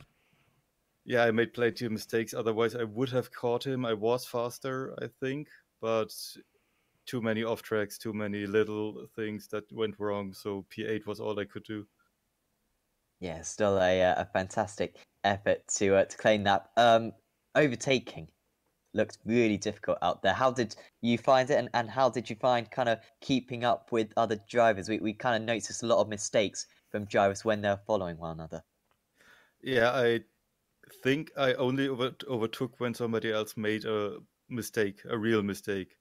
yeah, I made plenty of mistakes. Otherwise, I would have caught him. I was faster, I think, but too many off tracks, too many little things that went wrong. So P8 was all I could do. Yeah, still a fantastic effort to claim that. Overtaking looked really difficult out there. How did you find it, and how did you find kind of keeping up with other drivers? We kind of noticed a lot of mistakes from drivers when they're following one another. Yeah, I think I only overtook when somebody else made a mistake, a real mistake.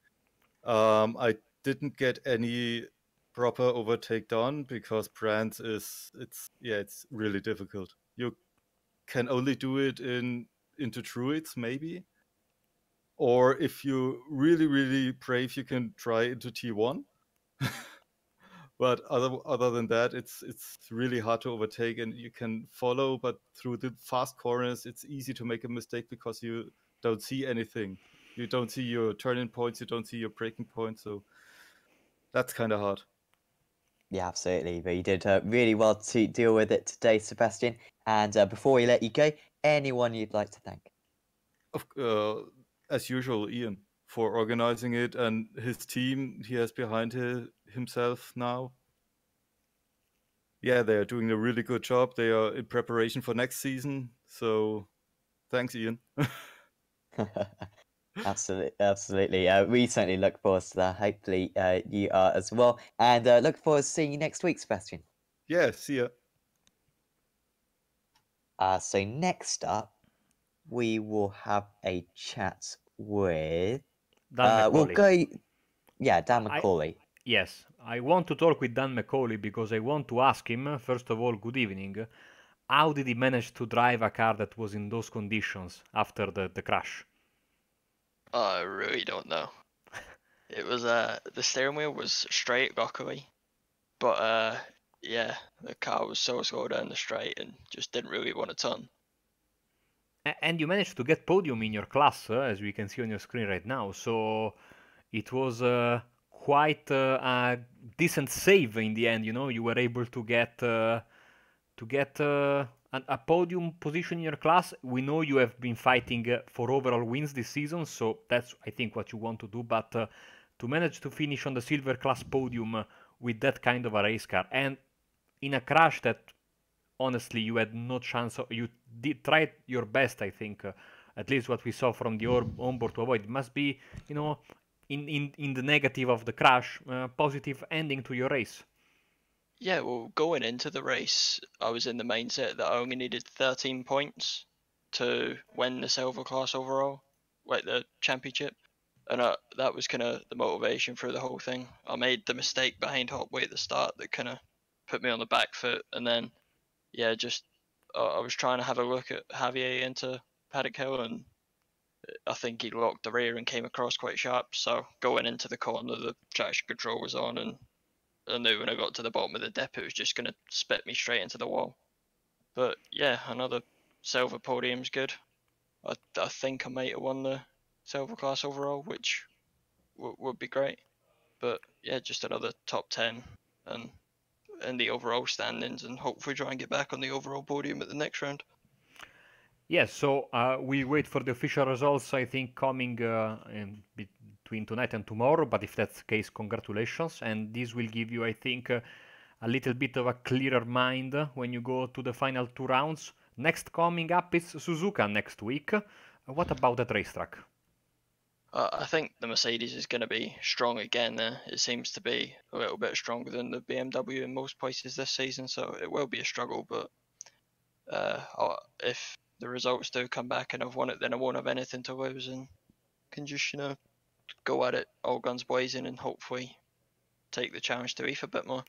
I didn't get any proper overtake done because Brands it's really difficult. You can only do it into Druids maybe, or if you're really really brave, you can try into T1. But other than that, it's really hard to overtake, and you can follow, but through the fast corners, it's easy to make a mistake because you don't see anything. You don't see your turning points, you don't see your braking points, so that's kind of hard. Yeah, absolutely. But you did really well to deal with it today, Sebastian. And before we let you go, anyone you'd like to thank? As usual, Ian, for organizing it, and his team he has behind himself now. Yeah, they are doing a really good job. They are in preparation for next season. So thanks, Ian. Absolutely, absolutely. We certainly look forward to that. Hopefully, you are as well. And look forward to seeing you next week, Sebastian. Yeah, see ya. So next up, we will have a chat with. Dan We'll McCauley. go. Yeah, Dan I McCauley. Yes, I want to talk with Dan McCauley because I want to ask him, first of all, good evening. How did he manage to drive a car that was in those conditions after the crash? I really don't know. It was the steering wheel was straight luckily, but yeah, the car was so slow down the straight and just didn't really want to turn. And you managed to get podium in your class, as we can see on your screen right now. So it was quite a decent save in the end. You know, you were able to get a podium position in your class. We know you have been fighting for overall wins this season, so that's I think what you want to do. But to manage to finish on the silver class podium with that kind of a race car and in a crash that honestly you had no chance. You did try your best, I think. At least what we saw from the onboard to avoid. It must be, you know, in the negative of the crash, positive ending to your race. Yeah, well, going into the race, I was in the mindset that I only needed 13 points to win the silver class overall, like the championship, and that was kind of the motivation through the whole thing. I made the mistake behind Hotway at the start that kind of put me on the back foot, and then yeah, just I was trying to have a look at Javier into Paddock Hill, and I think he locked the rear and came across quite sharp. So going into the corner, the traction control was on, and I knew when I got to the bottom of the dip, it was just going to spit me straight into the wall. But yeah, another silver podium's good. I think I might have won the silver class overall, which would be great. But yeah, just another top 10 and in the overall standings, and hopefully try and get back on the overall podium at the next round. Yes, so we wait for the official results, I think, coming between tonight and tomorrow. But if that's the case, congratulations. And this will give you, I think, a little bit of a clearer mind when you go to the final 2 rounds. Next coming up is Suzuka next week. What about that racetrack? I think the Mercedes is going to be strong again. It seems to be a little bit stronger than the BMW in most places this season, so it will be a struggle. But if the results do come back and I've won it, then I won't have anything to lose and can just, go at it all guns blazing and hopefully take the challenge to ETH a bit more.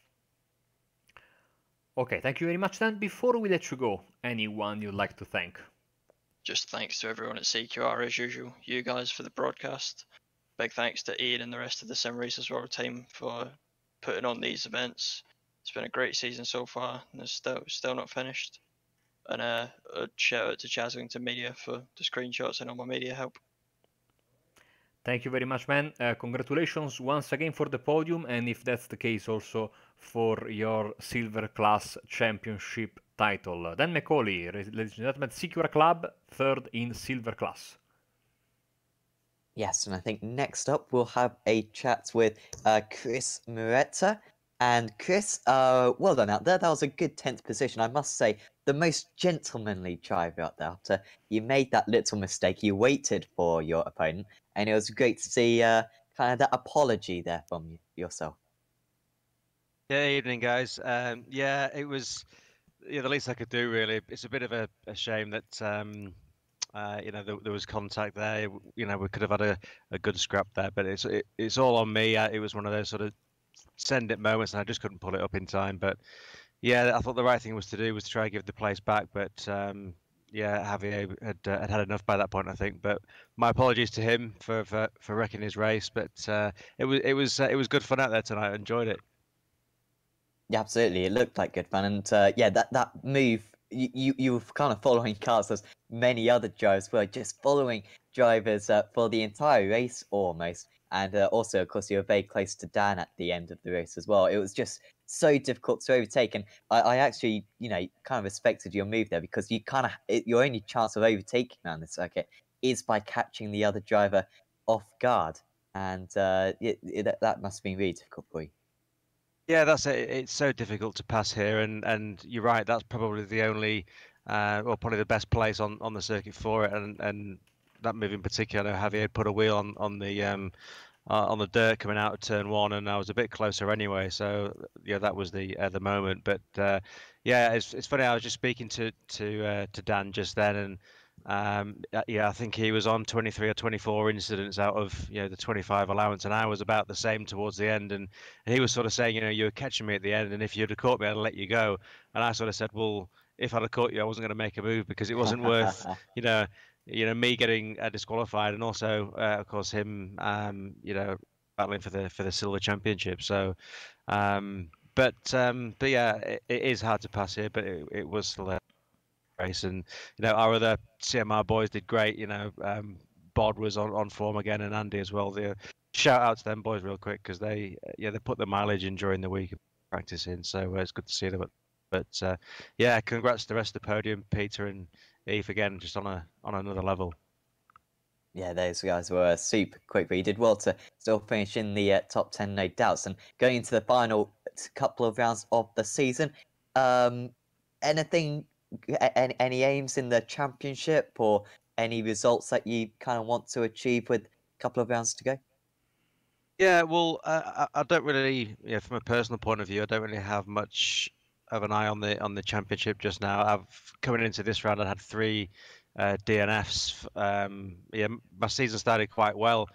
Okay, thank you very much. Then, before we let you go, anyone you'd like to thank? Just thanks to everyone at CQR as usual, you guys for the broadcast. Big thanks to Ian and the rest of the Simracersworld team for putting on these events. It's been a great season so far, and it's still not finished. And a shout out to Chaslington Media for the screenshots and all my media help. Thank you very much, man. Congratulations once again for the podium, and if that's the case, also for your Silver Class Championship title. Dan McCauley, ladies and gentlemen, CQR Club, third in Silver Class. Yes, and I think next up we'll have a chat with Chris Muretta. And Chris, well done out there. That was a good 10th position. I must say, the most gentlemanly driver out there. After you made that little mistake, you waited for your opponent, and it was great to see kind of that apology there from yourself. Yeah, evening, guys. Yeah, it was the least I could do, really. It's a bit of a shame that there was contact there. We could have had a good scrap there, but it's all on me. It was one of those sort of send it moments, and I just couldn't pull it up in time. But yeah, I thought the right thing was to do was to try and give the place back. But yeah, Javier had enough by that point, I think. But my apologies to him for wrecking his race. But it was good fun out there tonight. I enjoyed it. Yeah, absolutely. It looked like good fun, and yeah, that move. You were kind of following cars as many other drivers were, just following drivers for the entire race almost, and also of course you were very close to Dan at the end of the race as well. It was just so difficult to overtake. And I actually, you know, kind of respected your move there, because you kind of your only chance of overtaking on the circuit is by catching the other driver off guard, and that must have been really difficult for you. Yeah, that's it. It's so difficult to pass here, and you're right. That's probably the only, or probably the best place on the circuit for it. And that move in particular, I know Javier put a wheel on the dirt coming out of turn one, and I was a bit closer anyway. So yeah, that was the moment. But yeah, it's funny. I was just speaking to Dan just then, and yeah, I think he was on 23 or 24 incidents out of the 25 allowance, and I was about the same towards the end. And he was sort of saying, you were catching me at the end, and if you'd have caught me, I'd let you go. And I sort of said, well, if I'd have caught you, I wasn't going to make a move, because it wasn't worth, me getting disqualified, and also, of course, him, battling for the silver championship. So, but yeah, it is hard to pass here, but it was still a race, and our other CMR boys did great. Bod was on form again, and Andy as well. Shout out to them boys real quick, because they put the mileage in during the week of practicing, so it's good to see them. But yeah, congrats to the rest of the podium, Peter and Eve, again, just on another level. Yeah, those guys were super quick, but you did well to still finish in the top 10, no doubts. And going into the final couple of rounds of the season, any aims in the championship, or any results that you kind of want to achieve with a couple of rounds to go? Yeah, well, I don't really, from a personal point of view, I don't really have much of an eye on the championship just now. Coming into this round, I had 3 DNFs. Yeah, my season started quite well,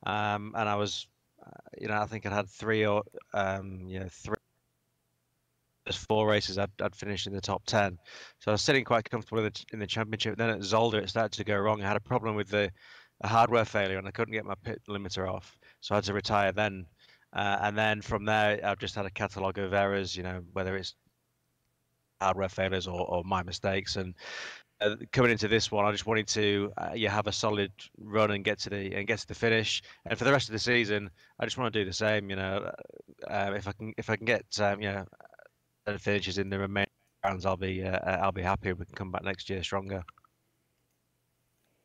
and I was, I think I had 3 or 4 races I'd finished in the top 10, so I was sitting quite comfortable in the championship. Then at Zolder, it started to go wrong. I had a problem with a hardware failure, and I couldn't get my pit limiter off, so I had to retire then. And then from there, I've just had a catalogue of errors, whether it's hardware failures or my mistakes. And coming into this one, I just wanted to have a solid run and get to the finish. And for the rest of the season, I just want to do the same. If I can get finishes in the remaining rounds, I'll be happy. We can come back next year stronger.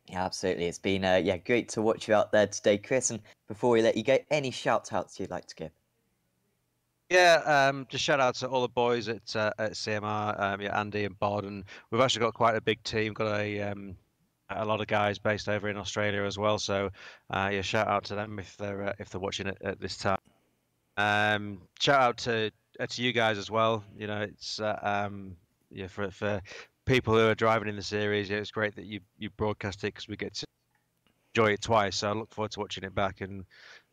Yeah, absolutely. It's been great to watch you out there today, Chris. And before we let you go, any shout outs you'd like to give? Yeah, just shout out to all the boys at CMR, Andy and Bod, and we've actually got quite a big team. Got a lot of guys based over in Australia as well. So shout out to them if they're watching it at this time. Shout out to you guys as well. It's for people who are driving in the series. It's great that you broadcast it, because we get to enjoy it twice. So I look forward to watching it back. And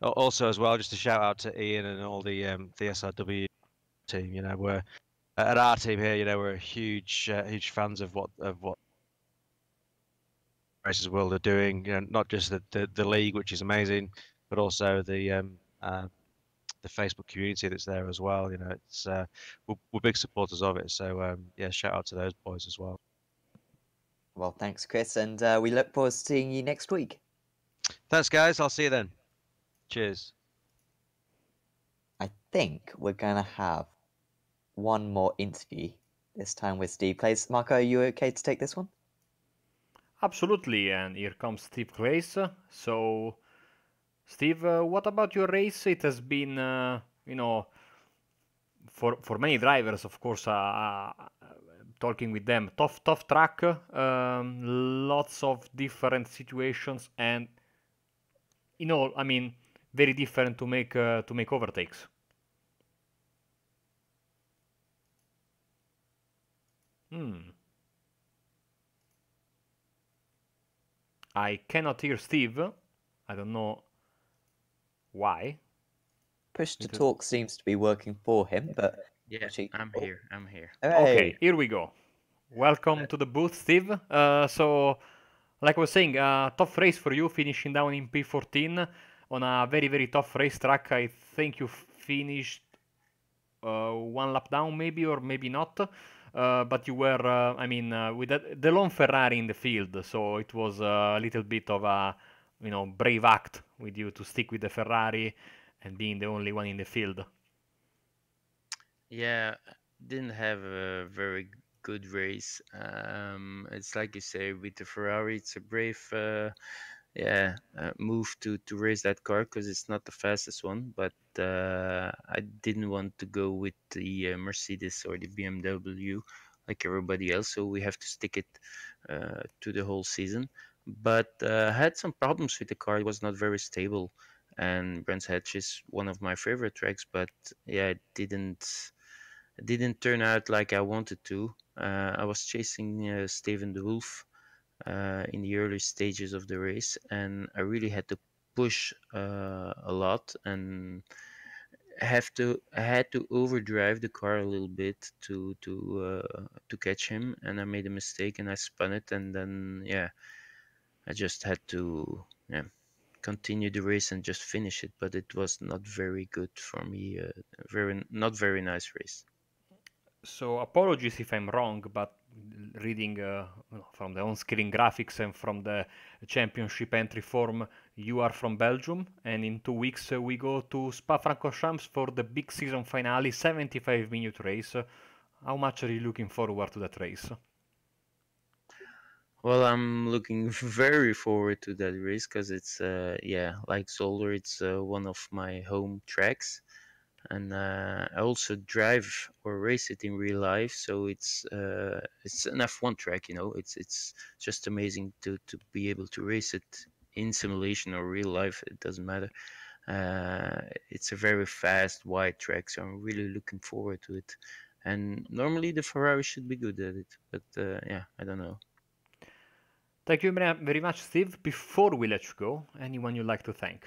also as well, just a shout out to Ian and all the SRW team. We're at our team here. We're huge fans of what Racers World are doing. Not just the league, which is amazing, but also the Facebook community that's there as well. It's we're big supporters of it. So shout out to those boys as well. Well, thanks, Chris, and we look forward to seeing you next week. Thanks, guys. I'll see you then. Cheers. I think we're going to have one more interview, this time with Steve Clays. Marco, are you okay to take this one? Absolutely, and here comes Steve Clays. So, Steve, what about your race? It has been, for many drivers, of course, talking with them, tough track, lots of different situations, and in all, I mean, very different to make overtakes. I cannot hear Steve. I don't know why. Push to talk seems to be working for him, but yeah, I'm here. Hey. Okay, here we go. Welcome to the booth, Steve. So, like I was saying, tough race for you, finishing down in P14 on a very, very tough racetrack. I think you finished 1 lap down, maybe, or maybe not. But you were, with the lone Ferrari in the field, so it was a little bit of a, brave act with you to stick with the Ferrari and being the only one in the field. Yeah, didn't have a very good race. It's like you say with the Ferrari, it's a brave, move to race that car because it's not the fastest one. But I didn't want to go with the Mercedes or the BMW like everybody else, so we have to stick it to the whole season. But had some problems with the car. It was not very stable, and Brands Hatch is one of my favorite tracks, but yeah, it didn't turn out like I wanted to. I was chasing Steven de Wolf in the early stages of the race, and I really had to push a lot and I had to overdrive the car a little bit to catch him, and I made a mistake and I spun it, and then I just had to continue the race and just finish it, but it was not very good for me. Very not very nice race. So apologies if I'm wrong, but reading from the on-screen graphics and from the championship entry form, you are from Belgium, and in 2 weeks we go to Spa-Francorchamps for the big season finale, 75-minute race. How much are you looking forward to that race? Well, I'm looking very forward to that race because it's like Zolder, it's one of my home tracks, and I also drive or race it in real life. So it's an F1 track, you know. It's just amazing to be able to race it in simulation or real life. It doesn't matter. It's a very fast, wide track, so I'm really looking forward to it. And normally the Ferrari should be good at it, but I don't know. Thank you very much, Steve. Before we let you go, anyone you'd like to thank?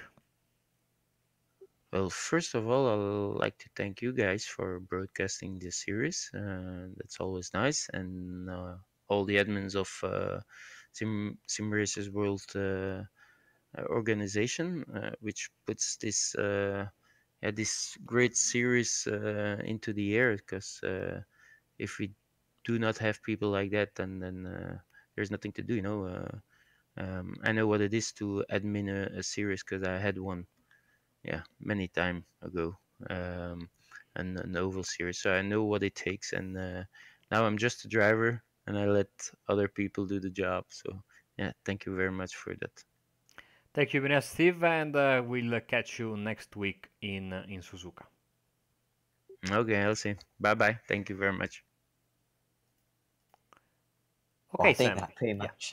Well, first of all, I'd like to thank you guys for broadcasting this series. That's always nice, and all the admins of Sim Racers World organization, which puts this great series into the air. Because if we do not have people like that, then there's nothing to do. You know, I know what it is to admin a series because I had one, many time ago, and an oval series. So I know what it takes, and now I'm just a driver, and I let other people do the job. So thank you very much for that. Thank you very much, Steve, and we'll catch you next week in Suzuka. Okay, I'll see. Bye bye. Thank you very much. Okay, Well, I think Sam. that pretty much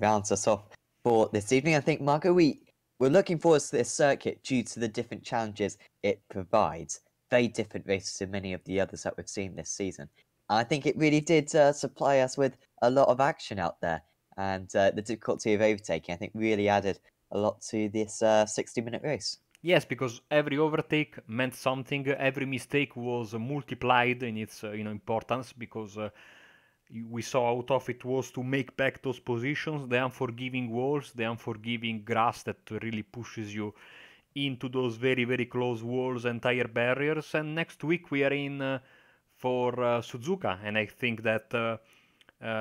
rounds us off for this evening. I think, Marco, we're looking forward to this circuit due to the different challenges it provides. Very different races to many of the others that we've seen this season. And I think it really did supply us with a lot of action out there. And the difficulty of overtaking, I think, really added a lot to this 60-minute race. Yes, because every overtake meant something. Every mistake was multiplied in its importance because we saw how tough it was to make back those positions. The unforgiving walls, the unforgiving grass that really pushes you into those very, very close walls and tire barriers. And next week we are in for Suzuka, and I think that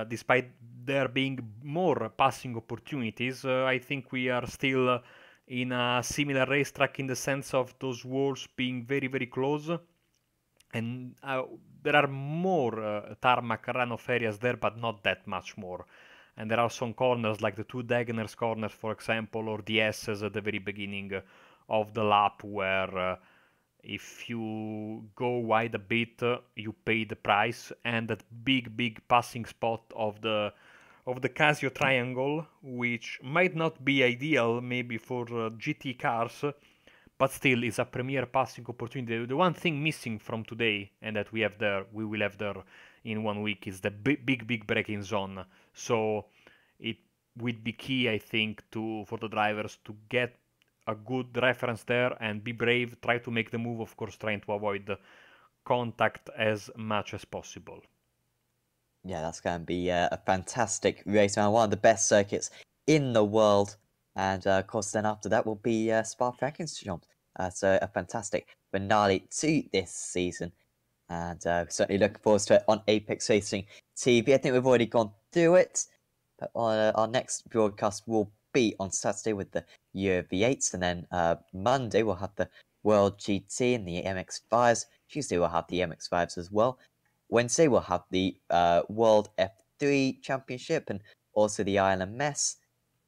despite there being more passing opportunities, I think we are still in a similar racetrack in the sense of those walls being very, very close. And there are more tarmac runoff areas there, but not that much more. And there are some corners, like the two Dageners corners, for example, or the S's at the very beginning of the lap, where if you go wide a bit, you pay the price. And that big, big passing spot of the Casio triangle, which might not be ideal maybe for GT cars, but still is a premier passing opportunity. The one thing missing from today, and that we will have there in 1 week, is the big braking zone. So it would be key, I think, for the drivers to get a good reference there and be brave. Try to make the move, of course, trying to avoid contact as much as possible. Yeah, that's going to be a fantastic race, man. One of the best circuits in the world. And of course, then after that will be Spa-Francorchamps. So a fantastic finale to this season. And certainly looking forward to it on Apex Racing TV. I think we've already gone through it. But our next broadcast will be on Saturday with the Euro V8s. And then Monday we'll have the World GT and the MX5s. Tuesday we'll have the MX-5s as well. Wednesday we'll have the World F3 Championship and also the ILMS.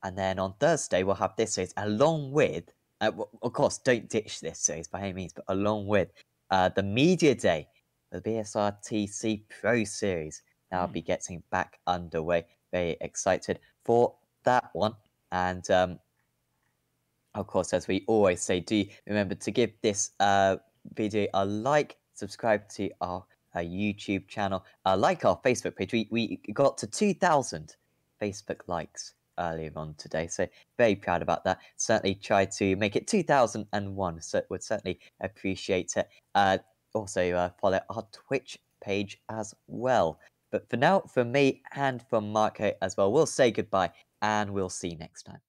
And then on Thursday we'll have this series along with, of course, don't ditch this series by any means, but along with the Media Day, the BSRTC Pro Series. Now I'll be getting back underway. Very excited for that one. And of course, as we always say, do remember to give this video a like, subscribe to our YouTube channel, like our Facebook page. We got to 2,000 Facebook likes earlier on today, so very proud about that. Certainly try to make it 2001, so would certainly appreciate it. Also follow our Twitch page as well. But for now, from me and from Marco as well, we'll say goodbye and we'll see you next time.